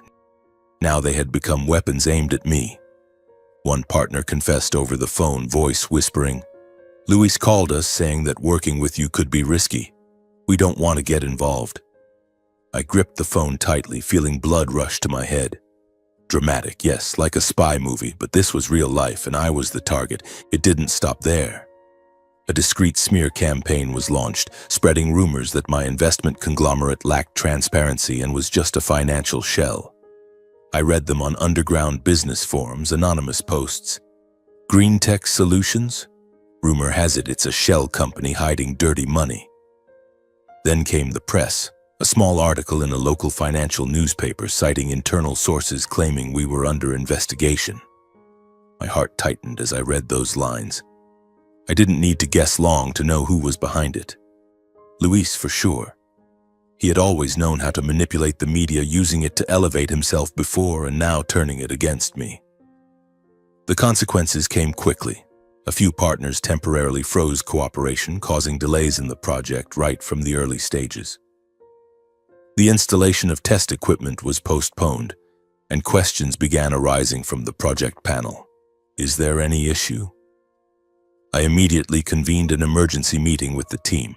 Now they had become weapons aimed at me. One partner confessed over the phone, voice whispering, "Luis called us saying that working with you could be risky. We don't want to get involved." I gripped the phone tightly, feeling blood rush to my head. Dramatic, yes, like a spy movie, but this was real life and I was the target. It didn't stop there. A discreet smear campaign was launched, spreading rumors that my investment conglomerate lacked transparency and was just a financial shell. I read them on underground business forums, anonymous posts. Green Tech Solutions? Rumor has it it's a shell company hiding dirty money. Then came the press, a small article in a local financial newspaper citing internal sources claiming we were under investigation. My heart tightened as I read those lines. I didn't need to guess long to know who was behind it. Luis, for sure. He had always known how to manipulate the media, using it to elevate himself before and now turning it against me. The consequences came quickly. A few partners temporarily froze cooperation, causing delays in the project right from the early stages. The installation of test equipment was postponed, and questions began arising from the project panel. Is there any issue? I immediately convened an emergency meeting with the team.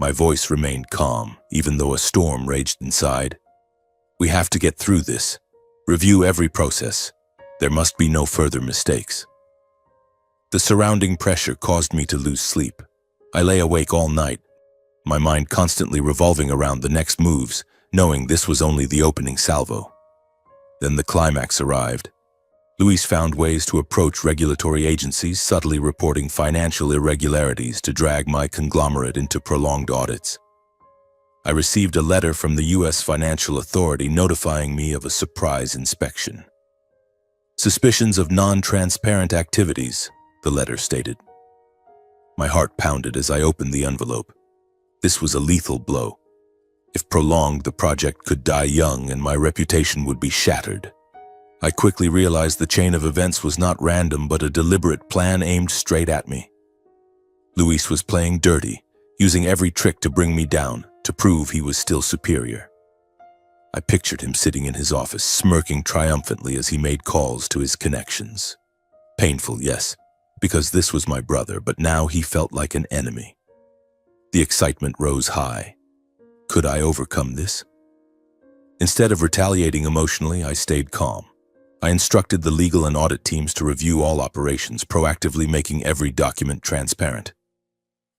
My voice remained calm, even though a storm raged inside. We have to get through this. Review every process. There must be no further mistakes. The surrounding pressure caused me to lose sleep. I lay awake all night, my mind constantly revolving around the next moves, knowing this was only the opening salvo. Then the climax arrived. Luis found ways to approach regulatory agencies, subtly reporting financial irregularities to drag my conglomerate into prolonged audits. I received a letter from the U.S. Financial Authority notifying me of a surprise inspection. Suspicions of non-transparent activities, the letter stated. My heart pounded as I opened the envelope. This was a lethal blow. If prolonged, the project could die young and my reputation would be shattered. I quickly realized the chain of events was not random, but a deliberate plan aimed straight at me. Luis was playing dirty, using every trick to bring me down, to prove he was still superior. I pictured him sitting in his office, smirking triumphantly as he made calls to his connections. Painful, yes, because this was my brother, but now he felt like an enemy. The excitement rose high. Could I overcome this? Instead of retaliating emotionally, I stayed calm. I instructed the legal and audit teams to review all operations, proactively making every document transparent.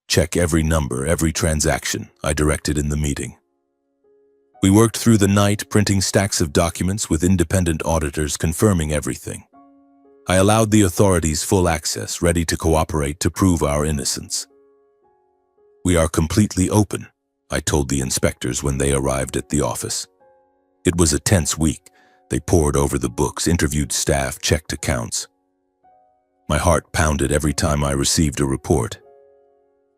Check every number, every transaction, I directed in the meeting. We worked through the night, printing stacks of documents with independent auditors confirming everything. I allowed the authorities full access, ready to cooperate to prove our innocence. We are completely open, I told the inspectors when they arrived at the office. It was a tense week. They pored over the books, interviewed staff, checked accounts. My heart pounded every time I received a report.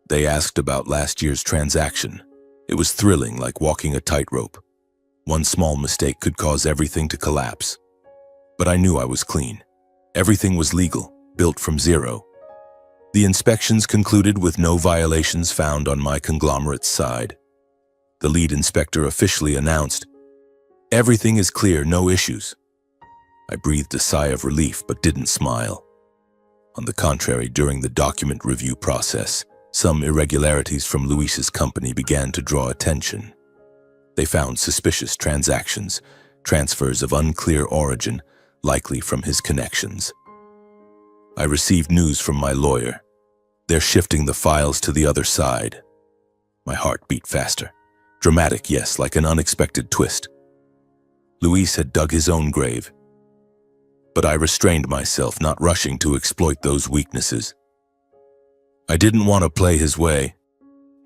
They asked about last year's transaction. It was thrilling, like walking a tightrope. One small mistake could cause everything to collapse. But I knew I was clean. Everything was legal, built from zero. The inspections concluded with no violations found on my conglomerate's side. The lead inspector officially announced, "Everything is clear, no issues." I breathed a sigh of relief but didn't smile. On the contrary, during the document review process, some irregularities from Luis's company began to draw attention. They found suspicious transactions, transfers of unclear origin, likely from his connections. I received news from my lawyer. They're shifting the files to the other side. My heart beat faster. Dramatic, yes, like an unexpected twist. Luis had dug his own grave. But I restrained myself, not rushing to exploit those weaknesses. I didn't want to play his way.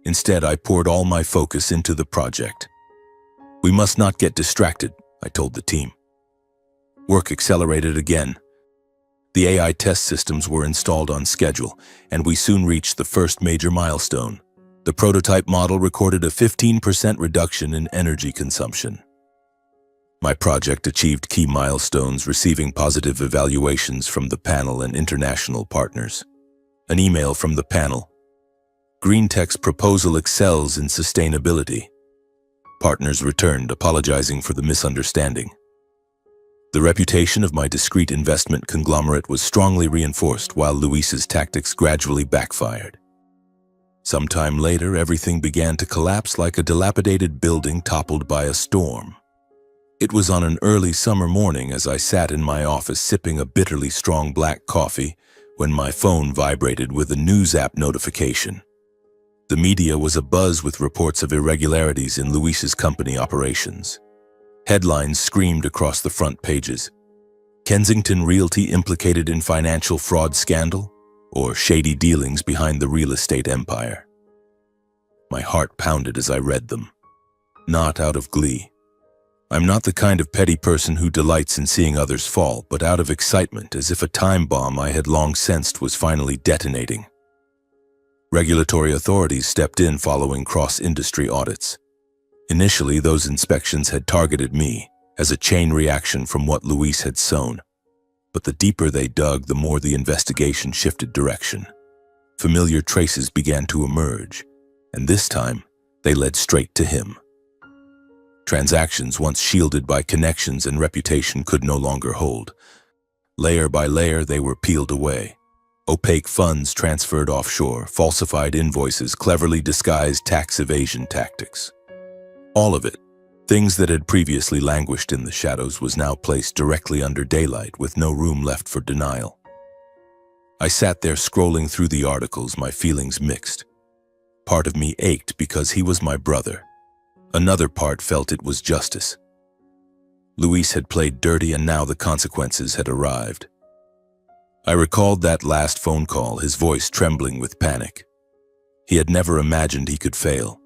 Instead, I poured all my focus into the project. We must not get distracted, I told the team. Work accelerated again. The AI test systems were installed on schedule, and we soon reached the first major milestone. The prototype model recorded a 15% reduction in energy consumption. My project achieved key milestones, receiving positive evaluations from the panel and international partners. An email from the panel. GreenTech's proposal excels in sustainability. Partners returned, apologizing for the misunderstanding. The reputation of my discreet investment conglomerate was strongly reinforced, while Luis's tactics gradually backfired. Sometime later, everything began to collapse like a dilapidated building toppled by a storm. It was on an early summer morning as I sat in my office sipping a bitterly strong black coffee when my phone vibrated with a news app notification. The media was abuzz with reports of irregularities in Luis's company operations. Headlines screamed across the front pages. Kensington Realty implicated in financial fraud scandal, or shady dealings behind the real estate empire. My heart pounded as I read them. Not out of glee. I'm not the kind of petty person who delights in seeing others fall, but out of excitement, as if a time bomb I had long sensed was finally detonating. Regulatory authorities stepped in following cross-industry audits. Initially, those inspections had targeted me as a chain reaction from what Luis had sown. But the deeper they dug, the more the investigation shifted direction. Familiar traces began to emerge, and this time, they led straight to him. Transactions once shielded by connections and reputation could no longer hold. Layer by layer, they were peeled away. Opaque funds transferred offshore, falsified invoices, cleverly disguised tax evasion tactics. All of it, things that had previously languished in the shadows, was now placed directly under daylight with no room left for denial. I sat there scrolling through the articles, my feelings mixed. Part of me ached because he was my brother. Another part felt it was justice. Luis had played dirty, and now the consequences had arrived. I recalled that last phone call, his voice trembling with panic. He had never imagined he could fail,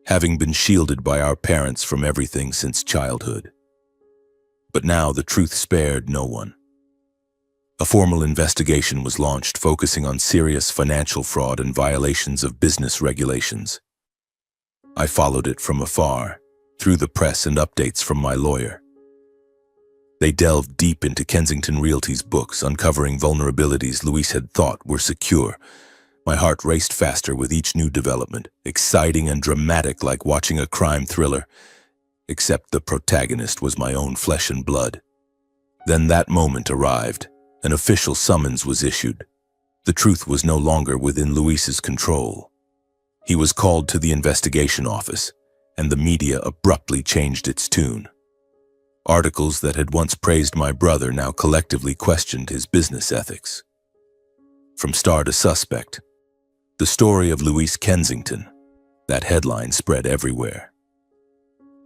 having been shielded by our parents from everything since childhood. But now the truth spared no one. A formal investigation was launched, focusing on serious financial fraud and violations of business regulations. I followed it from afar, through the press and updates from my lawyer. They delved deep into Kensington Realty's books, uncovering vulnerabilities Luis had thought were secure. My heart raced faster with each new development, exciting and dramatic like watching a crime thriller, except the protagonist was my own flesh and blood. Then that moment arrived. An official summons was issued. The truth was no longer within Luis's control. He was called to the investigation office, and the media abruptly changed its tune. Articles that had once praised my brother now collectively questioned his business ethics. From star to suspect, the story of Luis Kensington, that headline spread everywhere.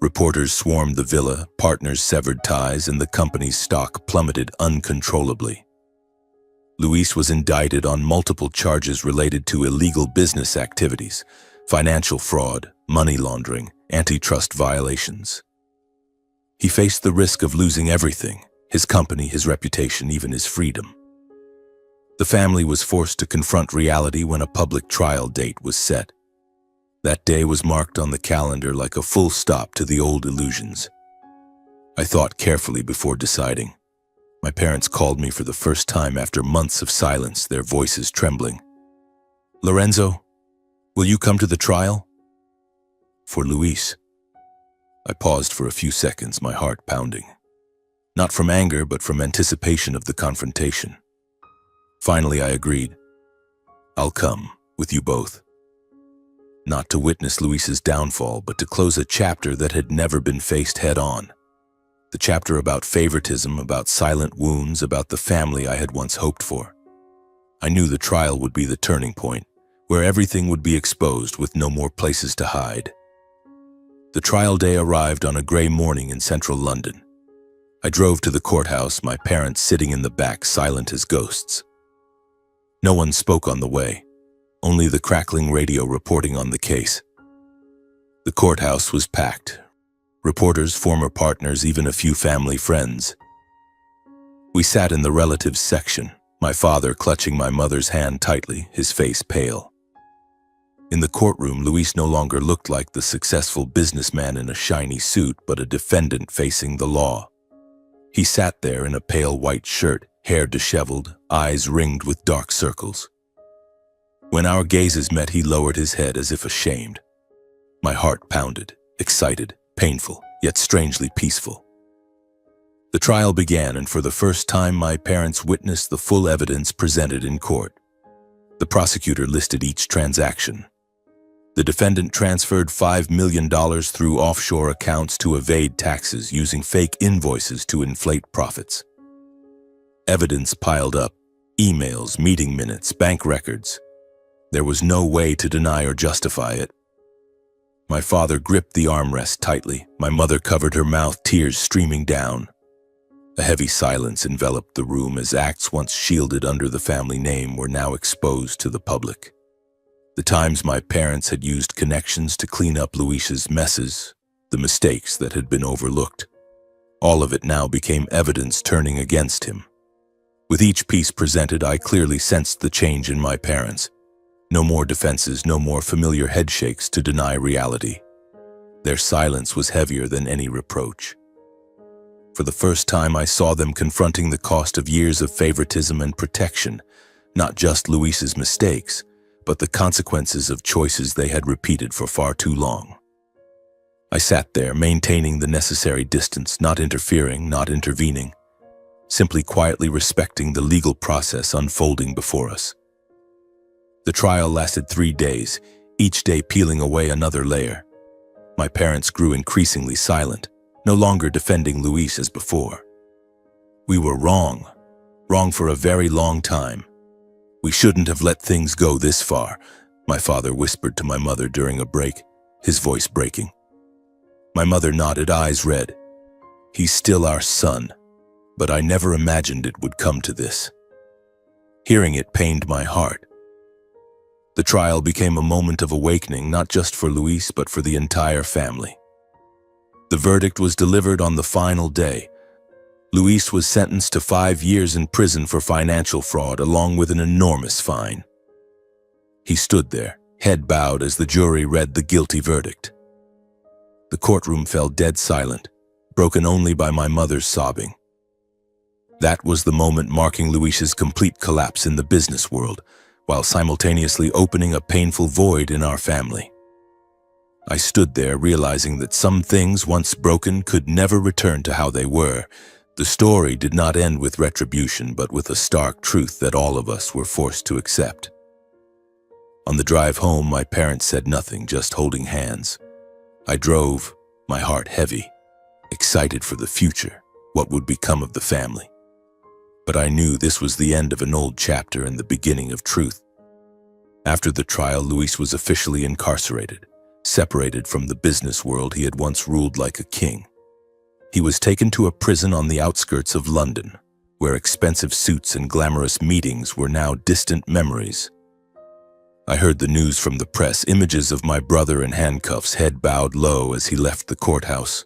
Reporters swarmed the villa, partners severed ties, and the company's stock plummeted uncontrollably. Luis was indicted on multiple charges related to illegal business activities, financial fraud, money laundering, antitrust violations. He faced the risk of losing everything: his company, his reputation, even his freedom. The family was forced to confront reality when a public trial date was set. That day was marked on the calendar like a full stop to the old illusions. I thought carefully before deciding. My parents called me for the first time after months of silence, their voices trembling. "Lorenzo, will you come to the trial?" "For Luis." I paused for a few seconds, my heart pounding. Not from anger, but from anticipation of the confrontation. Finally, I agreed. "I'll come, with you both." Not to witness Luis's downfall, but to close a chapter that had never been faced head-on. The chapter about favoritism, about silent wounds, about the family I had once hoped for. I knew the trial would be the turning point, where everything would be exposed with no more places to hide. The trial day arrived on a gray morning in central London. I drove to the courthouse, my parents sitting in the back, silent as ghosts. No one spoke on the way. only the crackling radio reporting on the case. The courthouse was packed. Reporters, former partners, even a few family friends. We sat in the relatives section, my father clutching my mother's hand tightly, his face pale. In the courtroom, Luis no longer looked like the successful businessman in a shiny suit, but a defendant facing the law. He sat there in a pale white shirt, hair disheveled, eyes ringed with dark circles. When our gazes met, he lowered his head as if ashamed. My heart pounded, excited, painful, yet strangely peaceful. The trial began, and for the first time my parents witnessed the full evidence presented in court. The prosecutor listed each transaction. The defendant transferred $5 million through offshore accounts to evade taxes, using fake invoices to inflate profits. Evidence piled up: emails, meeting minutes, bank records. There was no way to deny or justify it. My father gripped the armrest tightly. My mother covered her mouth, tears streaming down. A heavy silence enveloped the room as acts once shielded under the family name were now exposed to the public. The times my parents had used connections to clean up Luis's messes, the mistakes that had been overlooked. All of it now became evidence turning against him. With each piece presented, I clearly sensed the change in my parents. No more defenses, no more familiar headshakes to deny reality. Their silence was heavier than any reproach. For the first time, I saw them confronting the cost of years of favoritism and protection, not just Luis's mistakes, but the consequences of choices they had repeated for far too long. I sat there, maintaining the necessary distance, not interfering, not intervening, simply quietly respecting the legal process unfolding before us. The trial lasted 3 days, each day peeling away another layer. My parents grew increasingly silent, no longer defending Luis as before. We were wrong for a very long time. We shouldn't have let things go this far, my father whispered to my mother during a break, his voice breaking. My mother nodded, eyes red. He's still our son, but I never imagined it would come to this. Hearing it pained my heart. The trial became a moment of awakening, not just for Luis, but for the entire family. The verdict was delivered on the final day. Luis was sentenced to 5 years in prison for financial fraud, along with an enormous fine. He stood there, head bowed, as the jury read the guilty verdict. The courtroom fell dead silent, broken only by my mother's sobbing. That was the moment marking Luis's complete collapse in the business world, while simultaneously opening a painful void in our family. I stood there, realizing that some things, once broken, could never return to how they were. The story did not end with retribution, but with a stark truth that all of us were forced to accept. On the drive home, my parents said nothing, just holding hands. I drove, my heart heavy, excited for the future, what would become of the family. But I knew this was the end of an old chapter and the beginning of truth. After the trial, Luis was officially incarcerated, separated from the business world he had once ruled like a king. He was taken to a prison on the outskirts of London, where expensive suits and glamorous meetings were now distant memories. I heard the news from the press, images of my brother in handcuffs, head bowed low as he left the courthouse.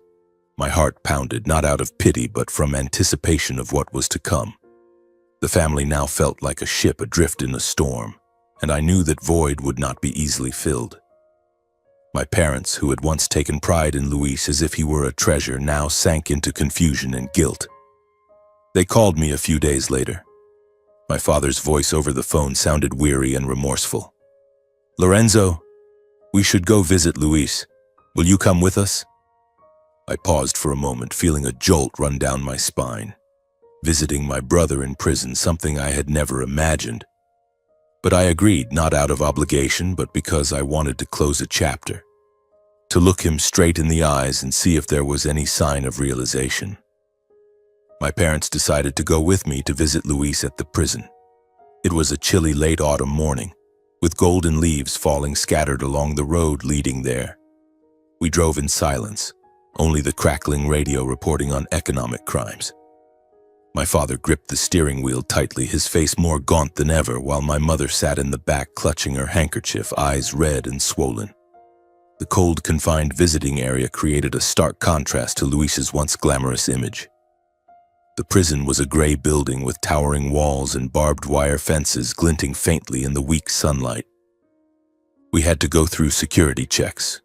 My heart pounded, not out of pity, but from anticipation of what was to come. The family now felt like a ship adrift in a storm, and I knew that void would not be easily filled. My parents, who had once taken pride in Luis as if he were a treasure, now sank into confusion and guilt. They called me a few days later. My father's voice over the phone sounded weary and remorseful. "Lorenzo, we should go visit Luis. Will you come with us?" I paused for a moment, feeling a jolt run down my spine. Visiting my brother in prison, something I had never imagined. But I agreed, not out of obligation, but because I wanted to close a chapter. To look him straight in the eyes and see if there was any sign of realization. My parents decided to go with me to visit Luis at the prison. It was a chilly late autumn morning, with golden leaves falling scattered along the road leading there. We drove in silence, only the crackling radio reporting on economic crimes. My father gripped the steering wheel tightly, his face more gaunt than ever, while my mother sat in the back clutching her handkerchief, eyes red and swollen. The cold, confined visiting area created a stark contrast to Luis's once glamorous image. The prison was a gray building with towering walls and barbed wire fences glinting faintly in the weak sunlight. We had to go through security checks,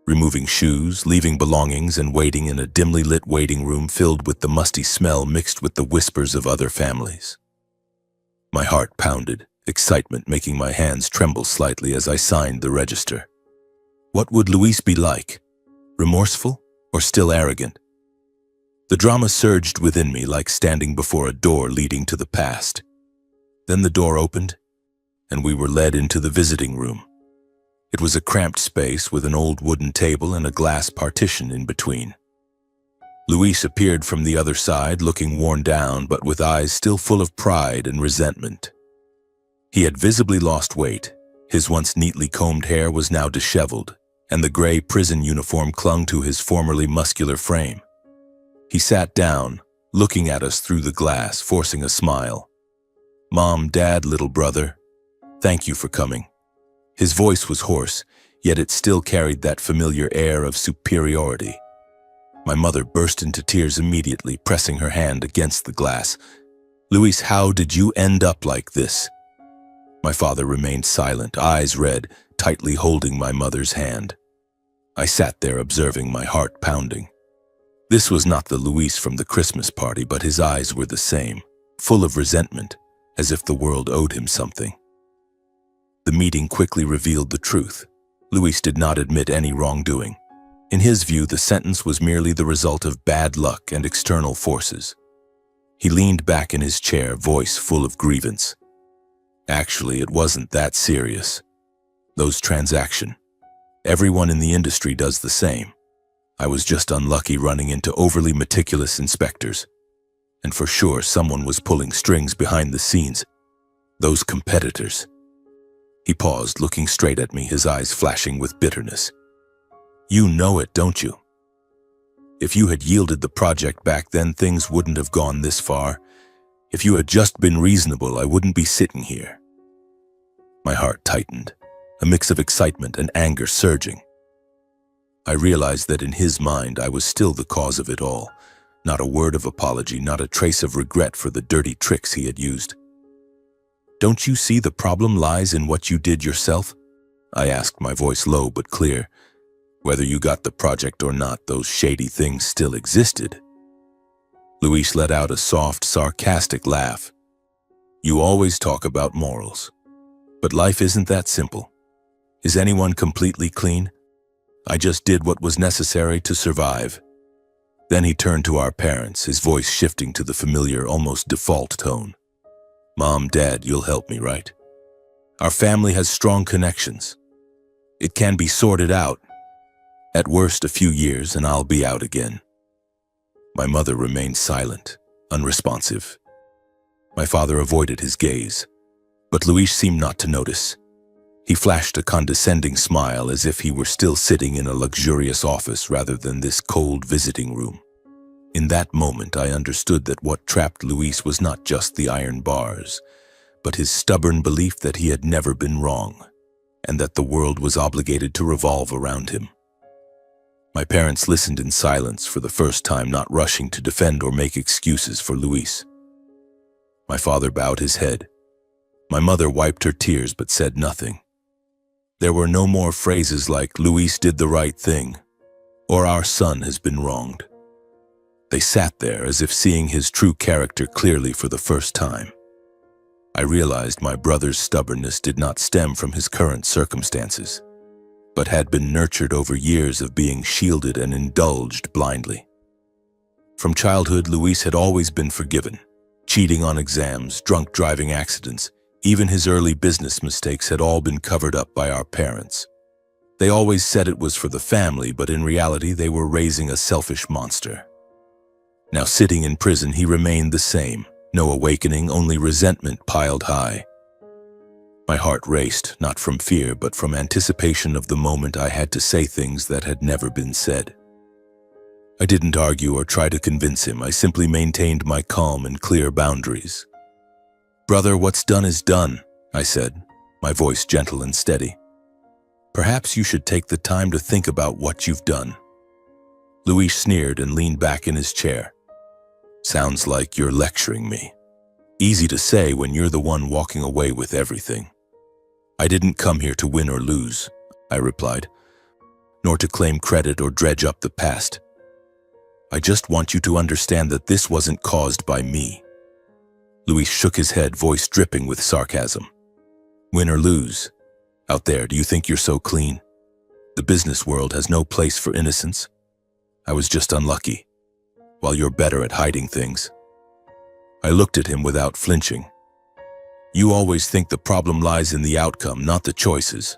removing shoes, leaving belongings, and waiting in a dimly lit waiting room filled with the musty smell mixed with the whispers of other families. My heart pounded, excitement making my hands tremble slightly as I signed the register. What would Luis be like? Remorseful or still arrogant? The drama surged within me like standing before a door leading to the past. Then the door opened, and we were led into the visiting room. It was a cramped space with an old wooden table and a glass partition in between. Luis appeared from the other side, looking worn down, but with eyes still full of pride and resentment. He had visibly lost weight. His once neatly combed hair was now disheveled, and the gray prison uniform clung to his formerly muscular frame. He sat down, looking at us through the glass, forcing a smile. "Mom, Dad, little brother, thank you for coming." His voice was hoarse, yet it still carried that familiar air of superiority. My mother burst into tears immediately, pressing her hand against the glass. "Luis, how did you end up like this?" My father remained silent, eyes red, tightly holding my mother's hand. I sat there observing, my heart pounding. This was not the Luis from the Christmas party, but his eyes were the same, full of resentment, as if the world owed him something. The meeting quickly revealed the truth. Luis did not admit any wrongdoing. In his view, the sentence was merely the result of bad luck and external forces. He leaned back in his chair, voice full of grievance. "Actually, it wasn't that serious. Those transactions. Everyone in the industry does the same. I was just unlucky running into overly meticulous inspectors. And for sure, someone was pulling strings behind the scenes. Those competitors." He paused, looking straight at me, his eyes flashing with bitterness. "You know it, don't you? If you had yielded the project back then, things wouldn't have gone this far. If you had just been reasonable, I wouldn't be sitting here." My heart tightened, a mix of excitement and anger surging. I realized that in his mind, I was still the cause of it all. Not a word of apology, not a trace of regret for the dirty tricks he had used. "Don't you see the problem lies in what you did yourself?" I asked, my voice low but clear. "Whether you got the project or not, those shady things still existed." Luis let out a soft, sarcastic laugh. "You always talk about morals. But life isn't that simple. Is anyone completely clean? I just did what was necessary to survive." Then he turned to our parents, his voice shifting to the familiar, almost default tone. "Mom, Dad, you'll help me, right? Our family has strong connections. It can be sorted out. At worst, a few years, and I'll be out again." My mother remained silent, unresponsive. My father avoided his gaze, but Luis seemed not to notice. He flashed a condescending smile, as if he were still sitting in a luxurious office rather than this cold visiting room. In that moment, I understood that what trapped Luis was not just the iron bars, but his stubborn belief that he had never been wrong, and that the world was obligated to revolve around him. My parents listened in silence for the first time, not rushing to defend or make excuses for Luis. My father bowed his head. My mother wiped her tears but said nothing. There were no more phrases like "Luis did the right thing" or "our son has been wronged." They sat there as if seeing his true character clearly for the first time. I realized my brother's stubbornness did not stem from his current circumstances, but had been nurtured over years of being shielded and indulged blindly. From childhood, Luis had always been forgiven. Cheating on exams, drunk driving accidents, even his early business mistakes had all been covered up by our parents. They always said it was for the family, but in reality they were raising a selfish monster. Now sitting in prison, he remained the same. No awakening, only resentment piled high. My heart raced, not from fear, but from anticipation of the moment I had to say things that had never been said. I didn't argue or try to convince him. I simply maintained my calm and clear boundaries. "Brother, what's done is done," I said, my voice gentle and steady. "Perhaps you should take the time to think about what you've done." Luis sneered and leaned back in his chair. "Sounds like you're lecturing me. Easy to say when you're the one walking away with everything." "I didn't come here to win or lose," I replied, "nor to claim credit or dredge up the past. I just want you to understand that this wasn't caused by me." Luis shook his head, voice dripping with sarcasm. "Win or lose? Out there, do you think you're so clean? The business world has no place for innocence. I was just unlucky, while you're better at hiding things." I looked at him without flinching. "You always think the problem lies in the outcome, not the choices.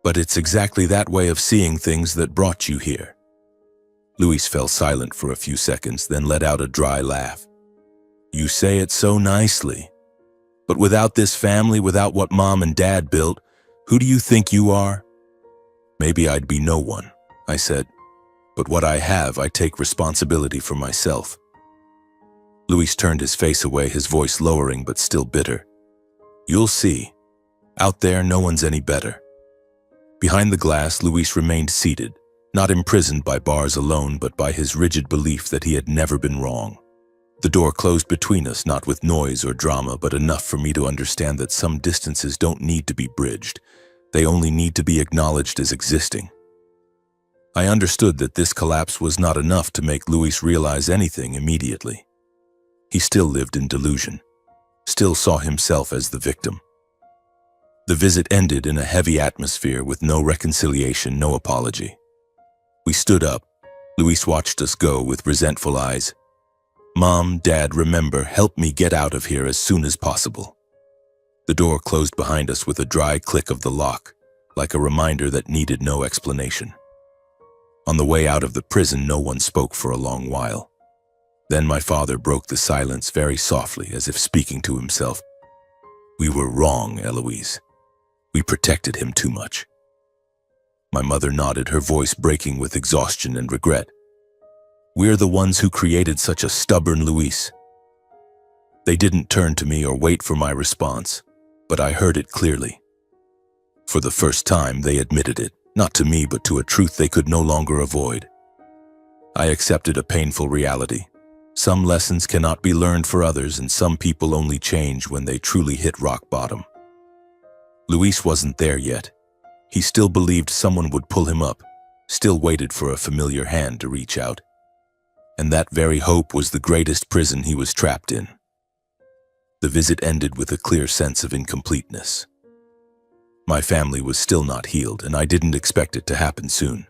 But it's exactly that way of seeing things that brought you here." Luis fell silent for a few seconds, then let out a dry laugh. "You say it so nicely. But without this family, without what Mom and Dad built, who do you think you are?" "Maybe I'd be no one," I said. "But what I have, I take responsibility for myself." Luis turned his face away, his voice lowering but still bitter. "You'll see. Out there, no one's any better." Behind the glass, Luis remained seated, not imprisoned by bars alone, but by his rigid belief that he had never been wrong. The door closed between us, not with noise or drama, but enough for me to understand that some distances don't need to be bridged. They only need to be acknowledged as existing. I understood that this collapse was not enough to make Luis realize anything immediately. He still lived in delusion, still saw himself as the victim. The visit ended in a heavy atmosphere with no reconciliation, no apology. We stood up. Luis watched us go with resentful eyes. "Mom, Dad, remember, help me get out of here as soon as possible." The door closed behind us with a dry click of the lock, like a reminder that needed no explanation. On the way out of the prison, no one spoke for a long while. Then my father broke the silence very softly, as if speaking to himself. "We were wrong, Eloise. We protected him too much." My mother nodded, her voice breaking with exhaustion and regret. "We're the ones who created such a stubborn Luis." They didn't turn to me or wait for my response, but I heard it clearly. For the first time, they admitted it, not to me, but to a truth they could no longer avoid. I accepted a painful reality. Some lessons cannot be learned for others, and some people only change when they truly hit rock bottom. Luis wasn't there yet. He still believed someone would pull him up, still waited for a familiar hand to reach out. And that very hope was the greatest prison he was trapped in. The visit ended with a clear sense of incompleteness. My family was still not healed, and I didn't expect it to happen soon.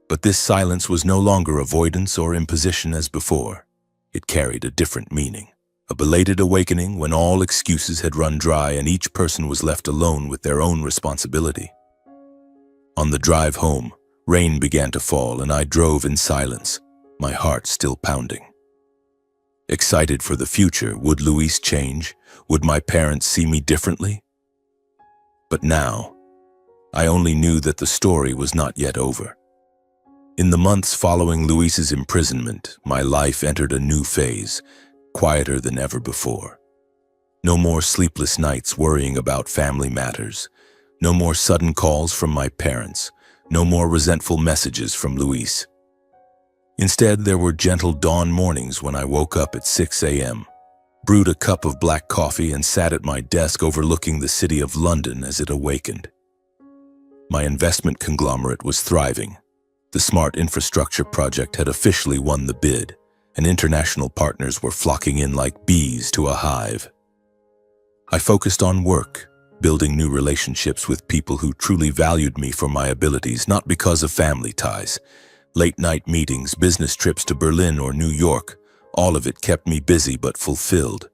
But this silence was no longer avoidance or imposition as before. It carried a different meaning, a belated awakening when all excuses had run dry and each person was left alone with their own responsibility. On the drive home, rain began to fall and I drove in silence, my heart still pounding. Excited for the future, would Luis change? Would my parents see me differently? But now, I only knew that the story was not yet over. In the months following Luis's imprisonment, my life entered a new phase, quieter than ever before. No more sleepless nights worrying about family matters. No more sudden calls from my parents. No more resentful messages from Luis. Instead, there were gentle dawn mornings when I woke up at 6 a.m., brewed a cup of black coffee, and sat at my desk overlooking the city of London as it awakened. My investment conglomerate was thriving. The smart infrastructure project had officially won the bid, and international partners were flocking in like bees to a hive. I focused on work, building new relationships with people who truly valued me for my abilities, not because of family ties. Late-night meetings, business trips to Berlin or New York, all of it kept me busy but fulfilled.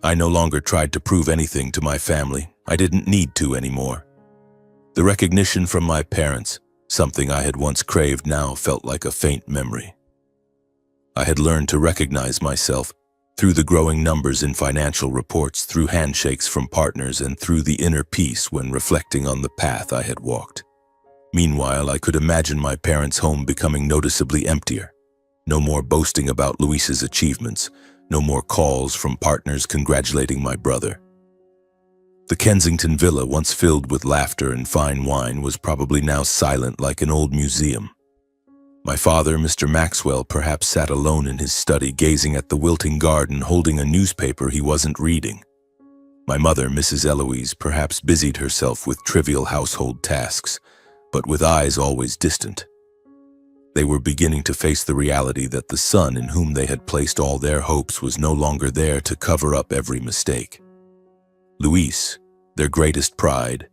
I no longer tried to prove anything to my family. I didn't need to anymore. The recognition from my parents, something I had once craved, now felt like a faint memory. I had learned to recognize myself through the growing numbers in financial reports, through handshakes from partners, and through the inner peace when reflecting on the path I had walked. Meanwhile, I could imagine my parents' home becoming noticeably emptier. No more boasting about Luis's achievements. No more calls from partners congratulating my brother. The Kensington villa, once filled with laughter and fine wine, was probably now silent like an old museum. My father, Mr. Maxwell, perhaps sat alone in his study, gazing at the wilting garden, holding a newspaper he wasn't reading. My mother, Mrs. Eloise, perhaps busied herself with trivial household tasks, but with eyes always distant. They were beginning to face the reality that the son in whom they had placed all their hopes was no longer there to cover up every mistake. Luis, their greatest pride,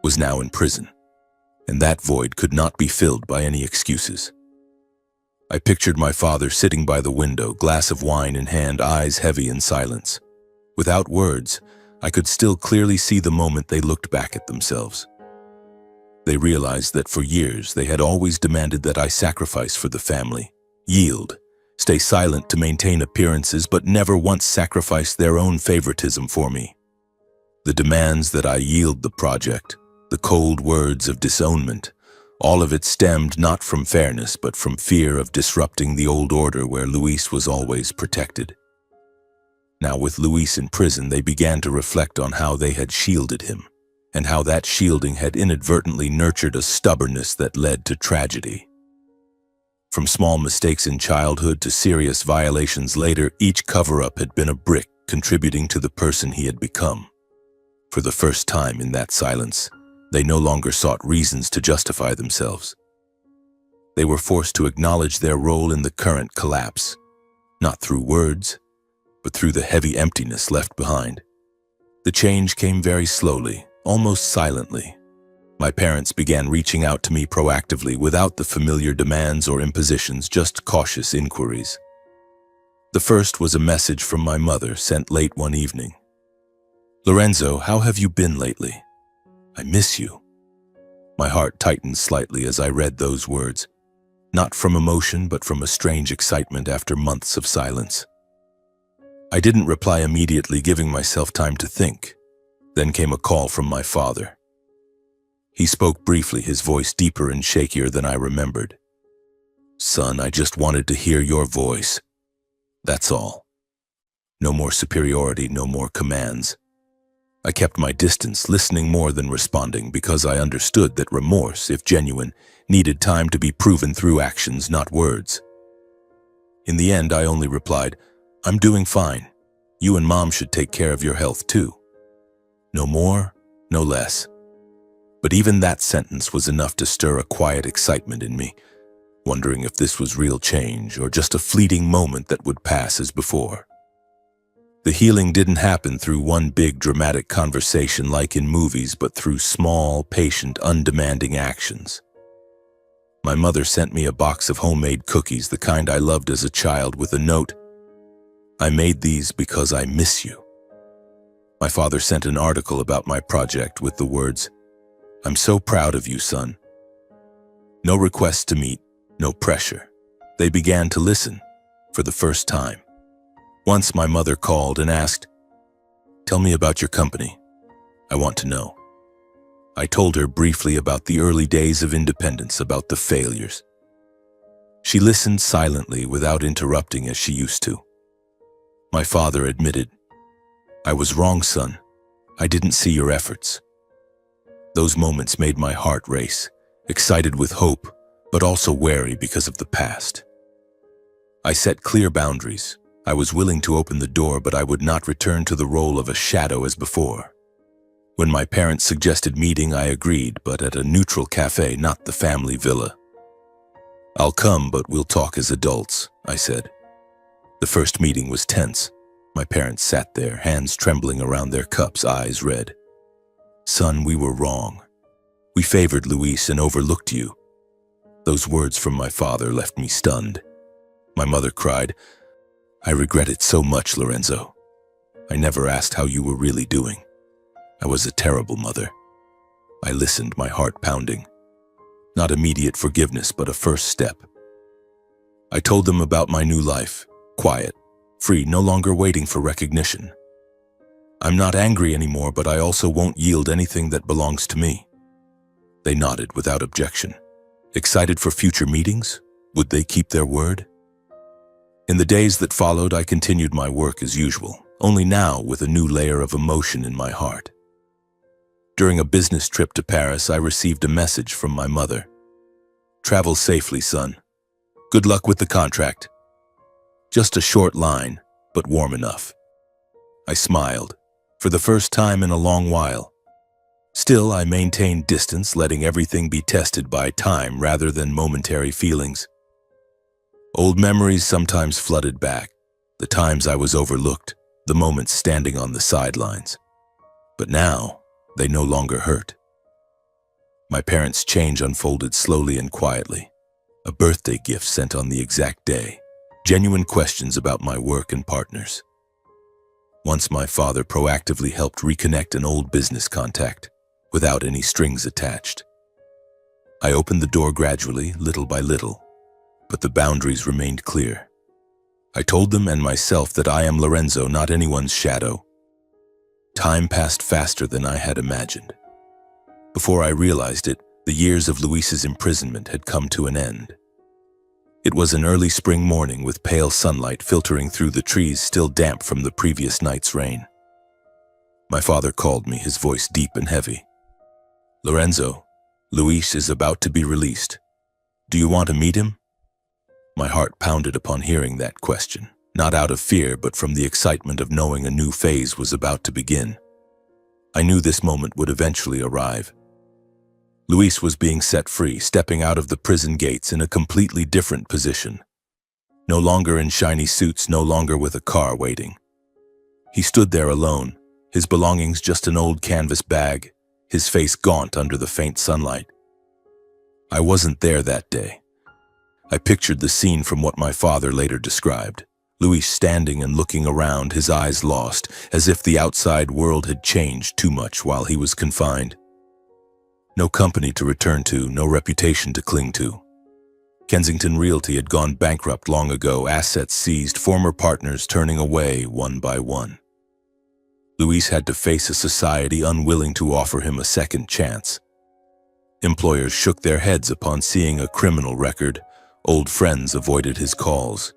was now in prison, and that void could not be filled by any excuses. I pictured my father sitting by the window, glass of wine in hand, eyes heavy in silence. Without words, I could still clearly see the moment they looked back at themselves. They realized that for years they had always demanded that I sacrifice for the family, yield, stay silent to maintain appearances, but never once sacrificed their own favoritism for me. The demands that I yield the project, the cold words of disownment, all of it stemmed not from fairness but from fear of disrupting the old order where Luis was always protected. Now with Luis in prison, they began to reflect on how they had shielded him, and how that shielding had inadvertently nurtured a stubbornness that led to tragedy. From small mistakes in childhood to serious violations later, each cover-up had been a brick contributing to the person he had become. For the first time in that silence, they no longer sought reasons to justify themselves. They were forced to acknowledge their role in the current collapse, not through words, but through the heavy emptiness left behind. The change came very slowly, almost silently. My parents began reaching out to me proactively without the familiar demands or impositions, just cautious inquiries. The first was a message from my mother sent late one evening. "Lorenzo, how have you been lately? I miss you." My heart tightened slightly as I read those words, not from emotion but from a strange excitement after months of silence. I didn't reply immediately, giving myself time to think. Then came a call from my father. He spoke briefly, his voice deeper and shakier than I remembered. "Son, I just wanted to hear your voice. That's all. No more superiority, no more commands." I kept my distance, listening more than responding, because I understood that remorse, if genuine, needed time to be proven through actions, not words. In the end, I only replied, "I'm doing fine. You and Mom should take care of your health too." No more, no less. But even that sentence was enough to stir a quiet excitement in me, wondering if this was real change or just a fleeting moment that would pass as before. The healing didn't happen through one big dramatic conversation like in movies, but through small, patient, undemanding actions. My mother sent me a box of homemade cookies, the kind I loved as a child, with a note, "I made these because I miss you." My father sent an article about my project with the words, "I'm so proud of you, son." No request to meet, no pressure. They began to listen, for the first time. Once my mother called and asked, "Tell me about your company. I want to know." I told her briefly about the early days of independence, about the failures. She listened silently without interrupting as she used to. My father admitted, "I was wrong, son. I didn't see your efforts." Those moments made my heart race, excited with hope, but also wary because of the past. I set clear boundaries. I was willing to open the door, but I would not return to the role of a shadow as before. When my parents suggested meeting, I agreed, but at a neutral cafe, not the family villa. "I'll come, but we'll talk as adults," I said. The first meeting was tense. My parents sat there, hands trembling around their cups, eyes red. "Son, we were wrong. We favored Luis and overlooked you." Those words from my father left me stunned. My mother cried, "I regret it so much, Lorenzo. I never asked how you were really doing. I was a terrible mother." I listened, my heart pounding. Not immediate forgiveness, but a first step. I told them about my new life, quiet, free, no longer waiting for recognition. "I'm not angry anymore, but I also won't yield anything that belongs to me." They nodded without objection. Excited for future meetings? Would they keep their word? In the days that followed, I continued my work as usual, only now with a new layer of emotion in my heart. During a business trip to Paris, I received a message from my mother. "Travel safely, son. Good luck with the contract." Just a short line, but warm enough. I smiled, for the first time in a long while. Still, I maintained distance, letting everything be tested by time rather than momentary feelings. Old memories sometimes flooded back, the times I was overlooked, the moments standing on the sidelines. But now, they no longer hurt. My parents' change unfolded slowly and quietly. A birthday gift sent on the exact day. Genuine questions about my work and partners. Once my father proactively helped reconnect an old business contact, without any strings attached. I opened the door gradually, little by little, but the boundaries remained clear. I told them and myself that I am Lorenzo, not anyone's shadow. Time passed faster than I had imagined. Before I realized it, the years of Luis's imprisonment had come to an end. It was an early spring morning with pale sunlight filtering through the trees still damp from the previous night's rain. My father called me, his voice deep and heavy. "Lorenzo, Luis is about to be released. Do you want to meet him?" My heart pounded upon hearing that question, not out of fear but from the excitement of knowing a new phase was about to begin. I knew this moment would eventually arrive. Luis was being set free, stepping out of the prison gates in a completely different position. No longer in shiny suits, no longer with a car waiting. He stood there alone, his belongings just an old canvas bag, his face gaunt under the faint sunlight. I wasn't there that day. I pictured the scene from what my father later described. Luis standing and looking around, his eyes lost, as if the outside world had changed too much while he was confined. No company to return to, no reputation to cling to. Kensington Realty had gone bankrupt long ago, assets seized, former partners turning away one by one. Luis had to face a society unwilling to offer him a second chance. Employers shook their heads upon seeing a criminal record. Old friends avoided his calls.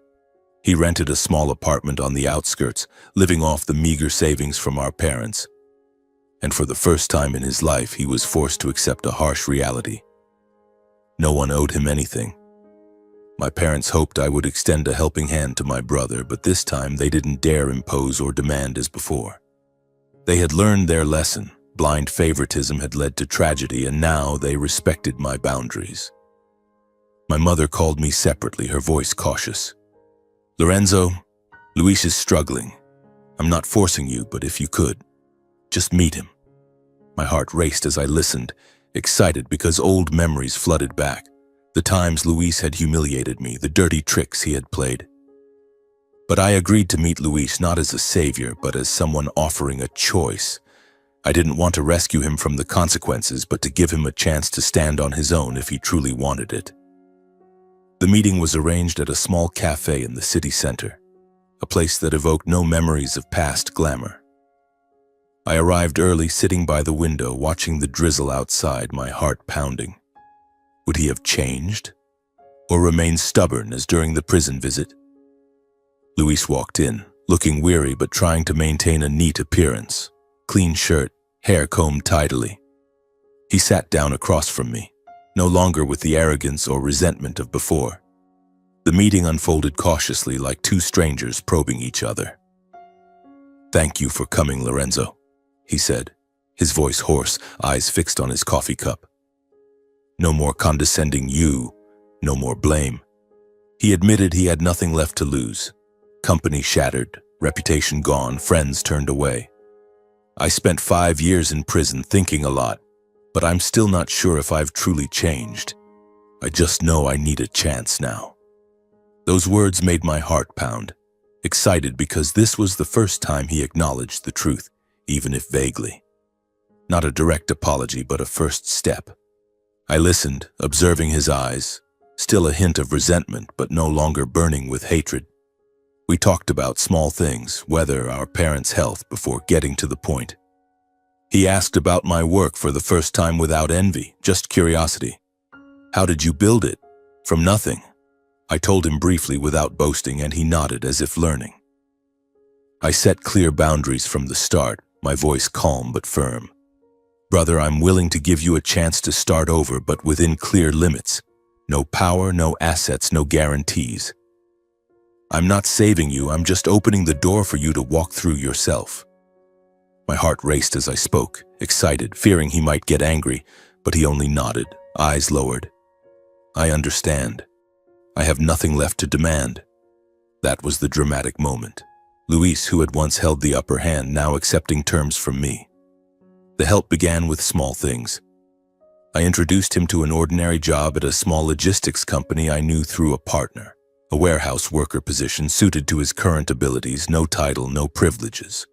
He rented a small apartment on the outskirts, living off the meager savings from our parents. And for the first time in his life, he was forced to accept a harsh reality. No one owed him anything. My parents hoped I would extend a helping hand to my brother, but this time they didn't dare impose or demand as before. They had learned their lesson. Blind favoritism had led to tragedy, and now they respected my boundaries. My mother called me separately, her voice cautious. "Lorenzo, Luis is struggling. I'm not forcing you, but if you could, just meet him." My heart raced as I listened, excited because old memories flooded back. The times Luis had humiliated me, the dirty tricks he had played. But I agreed to meet Luis not as a savior, but as someone offering a choice. I didn't want to rescue him from the consequences, but to give him a chance to stand on his own if he truly wanted it. The meeting was arranged at a small cafe in the city center, a place that evoked no memories of past glamour. I arrived early, sitting by the window, watching the drizzle outside, my heart pounding. Would he have changed? Or remained stubborn as during the prison visit? Luis walked in, looking weary but trying to maintain a neat appearance. Clean shirt, hair combed tidily. He sat down across from me, no longer with the arrogance or resentment of before. The meeting unfolded cautiously, like two strangers probing each other. "Thank you for coming, Lorenzo," he said, his voice hoarse, eyes fixed on his coffee cup. "No more condescending you, no more blame." He admitted he had nothing left to lose. Company shattered, reputation gone, friends turned away. I spent 5 years in prison thinking a lot, but I'm still not sure if I've truly changed. I just know I need a chance now. Those words made my heart pound, excited because this was the first time he acknowledged the truth, even if vaguely. Not a direct apology, but a first step. I listened, observing his eyes, still a hint of resentment, but no longer burning with hatred. We talked about small things, weather, our parents' health, before getting to the point. He asked about my work for the first time without envy, just curiosity. "How did you build it? From nothing?" I told him briefly without boasting, and he nodded as if learning. I set clear boundaries from the start, my voice calm but firm. Brother, I'm willing to give you a chance to start over, but within clear limits. No power, no assets, no guarantees. I'm not saving you, I'm just opening the door for you to walk through yourself. My heart raced as I spoke, excited, fearing he might get angry, but he only nodded, eyes lowered. I understand. I have nothing left to demand. That was the dramatic moment. Luis, who had once held the upper hand, now accepting terms from me. The help began with small things. I introduced him to an ordinary job at a small logistics company I knew through a partner, a warehouse worker position suited to his current abilities, no title, no privileges.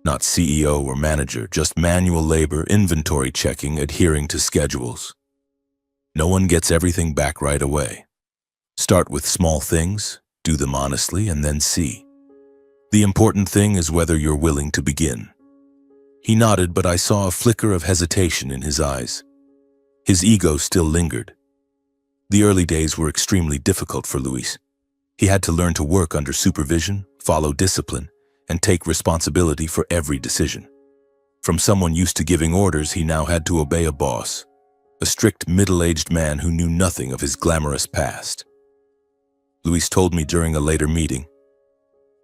Not CEO or manager, just manual labor, inventory checking, adhering to schedules. No one gets everything back right away. Start with small things, do them honestly, and then see. The important thing is whether you're willing to begin. He nodded, but I saw a flicker of hesitation in his eyes. His ego still lingered. The early days were extremely difficult for Luis. He had to learn to work under supervision, follow discipline, and take responsibility for every decision. From someone used to giving orders, he now had to obey a boss, a strict middle-aged man who knew nothing of his glamorous past. Luis told me during a later meeting,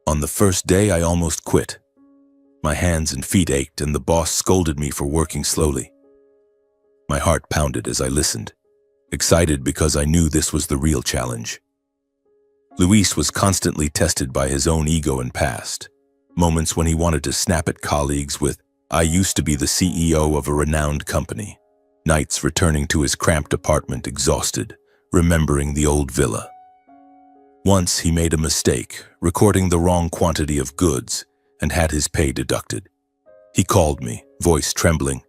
"On the first day, I almost quit. My hands and feet ached, and the boss scolded me for working slowly." My heart pounded as I listened, excited because I knew this was the real challenge. Luis was constantly tested by his own ego and past. Moments when he wanted to snap at colleagues with, "I used to be the CEO of a renowned company." Nights returning to his cramped apartment exhausted, remembering the old villa. Once he made a mistake, recording the wrong quantity of goods, and had his pay deducted. He called me, voice trembling.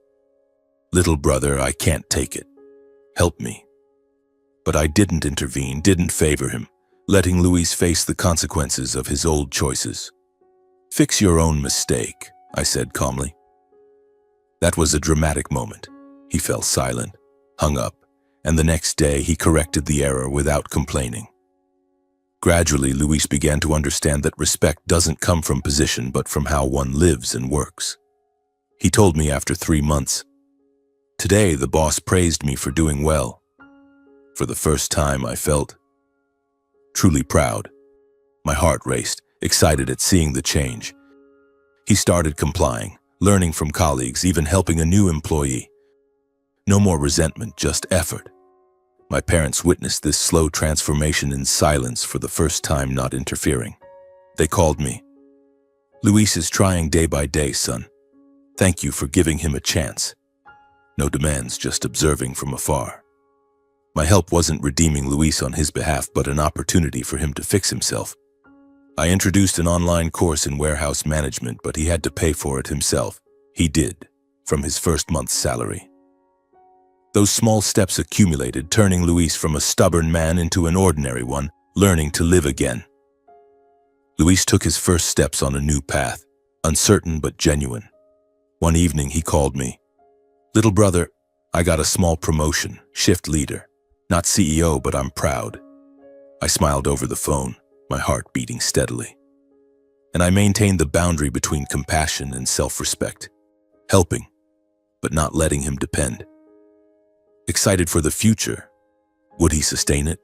"Little brother, I can't take it. Help me." But I didn't intervene, didn't favor him, letting Luis face the consequences of his old choices. "Fix your own mistake," I said calmly. That was a dramatic moment. He fell silent, hung up, and the next day he corrected the error without complaining. Gradually, Luis began to understand that respect doesn't come from position but from how one lives and works. He told me after 3 months, "Today the boss praised me for doing well." For the first time I felt truly proud. My heart raced, excited at seeing the change. He started complying, learning from colleagues, even helping a new employee. No more resentment, just effort. My parents witnessed this slow transformation in silence, for the first time not interfering. They called me. "Luis is trying day by day, son. Thank you for giving him a chance." No demands, just observing from afar. My help wasn't redeeming Luis on his behalf, but an opportunity for him to fix himself. I introduced an online course in warehouse management, but he had to pay for it himself. He did, from his first month's salary. Those small steps accumulated, turning Luis from a stubborn man into an ordinary one, learning to live again. Luis took his first steps on a new path, uncertain but genuine. One evening he called me. "Little brother, I got a small promotion, shift leader. Not CEO, but I'm proud." I smiled over the phone, my heart beating steadily. And I maintained the boundary between compassion and self-respect, helping, but not letting him depend. Excited for the future. Would he sustain it?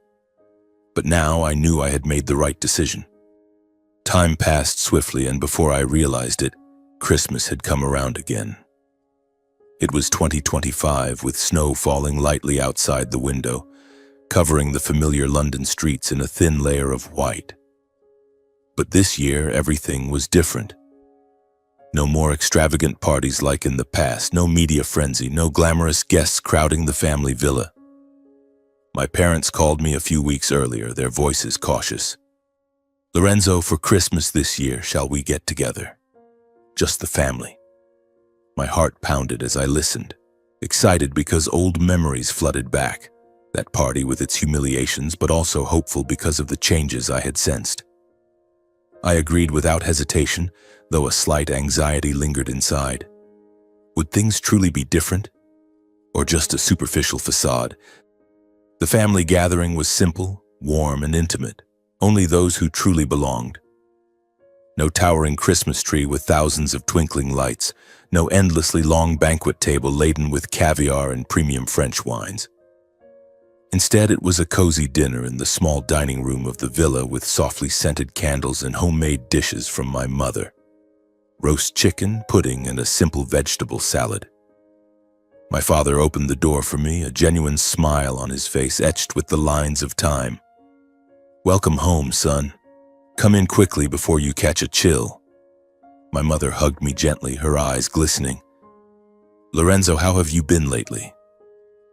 But now I knew I had made the right decision. Time passed swiftly, and before I realized it, Christmas had come around again. It was 2025, with snow falling lightly outside the window, covering the familiar London streets in a thin layer of white. But this year, everything was different. No more extravagant parties like in the past, no media frenzy, no glamorous guests crowding the family villa. My parents called me a few weeks earlier, their voices cautious. "Lorenzo, for Christmas this year, shall we get together? Just the family." My heart pounded as I listened, excited because old memories flooded back. That party with its humiliations, but also hopeful because of the changes I had sensed. I agreed without hesitation, though a slight anxiety lingered inside. Would things truly be different? Or just a superficial facade? The family gathering was simple, warm and intimate, only those who truly belonged. No towering Christmas tree with thousands of twinkling lights, no endlessly long banquet table laden with caviar and premium French wines. Instead, it was a cozy dinner in the small dining room of the villa with softly scented candles and homemade dishes from my mother. Roast chicken, pudding, and a simple vegetable salad. My father opened the door for me, a genuine smile on his face etched with the lines of time. "Welcome home, son. Come in quickly before you catch a chill." My mother hugged me gently, her eyes glistening. "Lorenzo, how have you been lately?"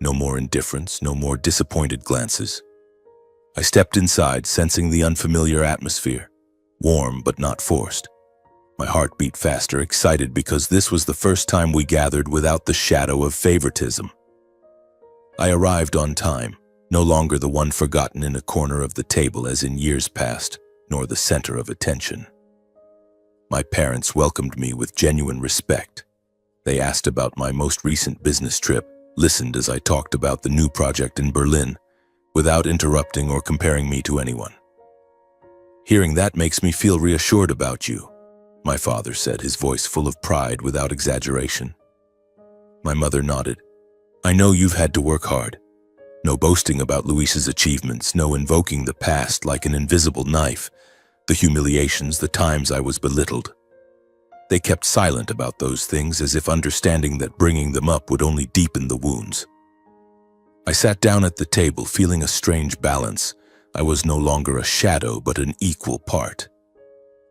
No more indifference, no more disappointed glances. I stepped inside, sensing the unfamiliar atmosphere, warm but not forced. My heart beat faster, excited because this was the first time we gathered without the shadow of favoritism. I arrived on time, no longer the one forgotten in a corner of the table as in years past, nor the center of attention. My parents welcomed me with genuine respect. They asked about my most recent business trip, listened as I talked about the new project in Berlin, without interrupting or comparing me to anyone. "Hearing that makes me feel reassured about you," my father said, his voice full of pride without exaggeration. My mother nodded. "I know you've had to work hard. No boasting about Luis's achievements, no invoking the past like an invisible knife, the humiliations, the times I was belittled. They kept silent about those things as if understanding that bringing them up would only deepen the wounds." I sat down at the table, feeling a strange balance. I was no longer a shadow, but an equal part.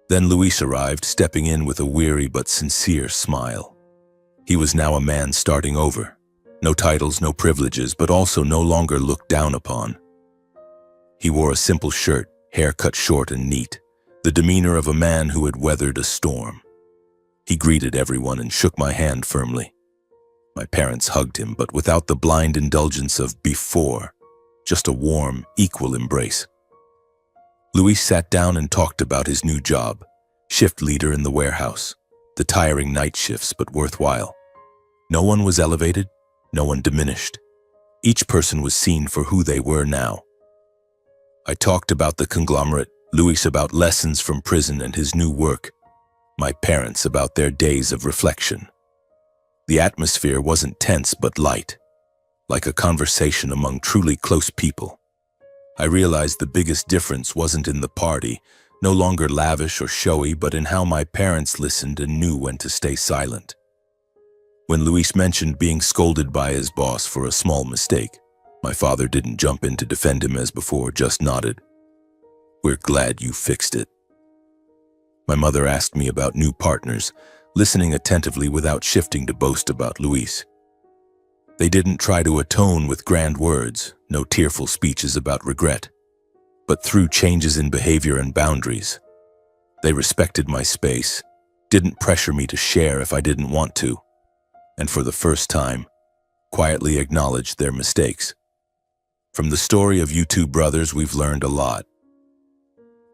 Then Luis arrived, stepping in with a weary but sincere smile. He was now a man starting over. No titles, no privileges, but also no longer looked down upon. He wore a simple shirt, hair cut short and neat, the demeanor of a man who had weathered a storm. He greeted everyone and shook my hand firmly. My parents hugged him, but without the blind indulgence of before, just a warm, equal embrace. Luis sat down and talked about his new job, shift leader in the warehouse, the tiring night shifts but worthwhile. No one was elevated, no one diminished. Each person was seen for who they were now. I talked about the conglomerate, Luis about lessons from prison and his new work, my parents about their days of reflection. The atmosphere wasn't tense but light, like a conversation among truly close people. I realized the biggest difference wasn't in the party, no longer lavish or showy, but in how my parents listened and knew when to stay silent. When Luis mentioned being scolded by his boss for a small mistake, my father didn't jump in to defend him as before, just nodded. "We're glad you fixed it." My mother asked me about new partners, listening attentively without shifting to boast about Luis. They didn't try to atone with grand words, no tearful speeches about regret, but through changes in behavior and boundaries. They respected my space, didn't pressure me to share if I didn't want to, and for the first time, quietly acknowledged their mistakes. From the story of you two brothers, we've learned a lot.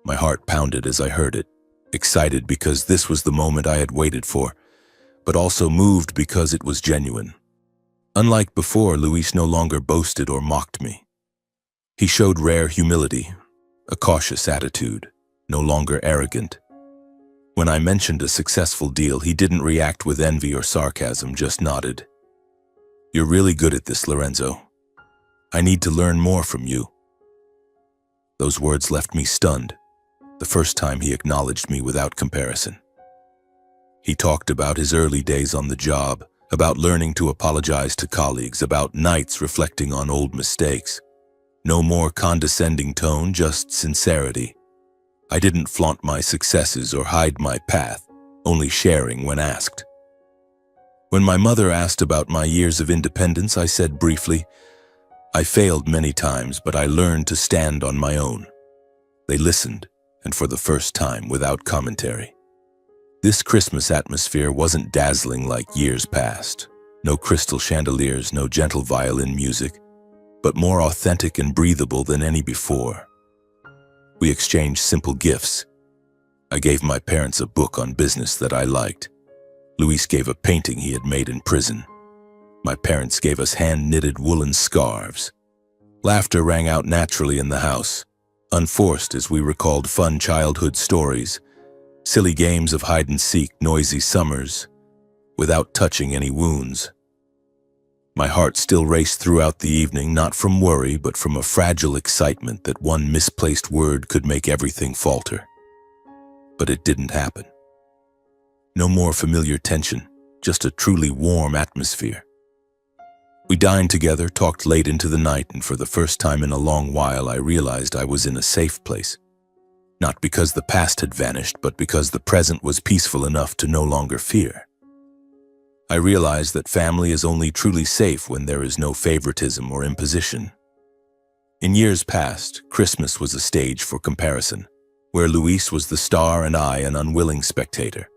My heart pounded as I heard it, excited because this was the moment I had waited for, but also moved because it was genuine. Unlike before, Luis no longer boasted or mocked me. He showed rare humility, a cautious attitude, no longer arrogant. When I mentioned a successful deal, he didn't react with envy or sarcasm, just nodded. "You're really good at this, Lorenzo. I need to learn more from you." Those words left me stunned, the first time he acknowledged me without comparison. He talked about his early days on the job, about learning to apologize to colleagues, about nights reflecting on old mistakes. No more condescending tone, just sincerity. I didn't flaunt my successes or hide my path, only sharing when asked. When my mother asked about my years of independence, I said briefly, "I failed many times, but I learned to stand on my own." They listened, and for the first time, without commentary. This Christmas atmosphere wasn't dazzling like years past. No crystal chandeliers, no gentle violin music, but more authentic and breathable than any before. We exchanged simple gifts. I gave my parents a book on business that I liked. Luis gave a painting he had made in prison. My parents gave us hand-knitted woolen scarves. Laughter rang out naturally in the house, unforced as we recalled fun childhood stories, silly games of hide-and-seek, noisy summers, without touching any wounds. My heart still raced throughout the evening, not from worry, but from a fragile excitement that one misplaced word could make everything falter. But it didn't happen. No more familiar tension, just a truly warm atmosphere. We dined together, talked late into the night, and for the first time in a long while I realized I was in a safe place. Not because the past had vanished, but because the present was peaceful enough to no longer fear. I realized that family is only truly safe when there is no favoritism or imposition. In years past, Christmas was a stage for comparison, where Luis was the star and I an unwilling spectator.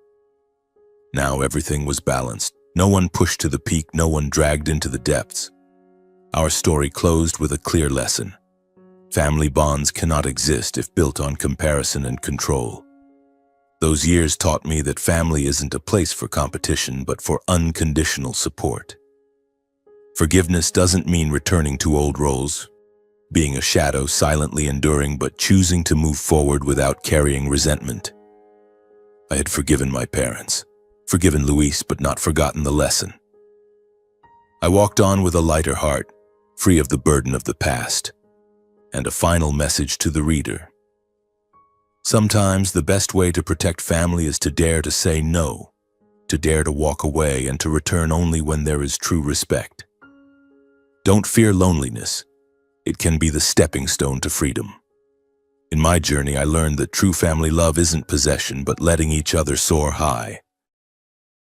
Now everything was balanced. No one pushed to the peak, no one dragged into the depths. Our story closed with a clear lesson. Family bonds cannot exist if built on comparison and control. Those years taught me that family isn't a place for competition, but for unconditional support. Forgiveness doesn't mean returning to old roles, being a shadow, silently enduring, but choosing to move forward without carrying resentment. I had forgiven my parents, forgiven Luis, but not forgotten the lesson. I walked on with a lighter heart, free of the burden of the past, and a final message to the reader. Sometimes the best way to protect family is to dare to say no, to dare to walk away, and to return only when there is true respect. Don't fear loneliness. It can be the stepping stone to freedom. In my journey, I learned that true family love isn't possession, but letting each other soar high.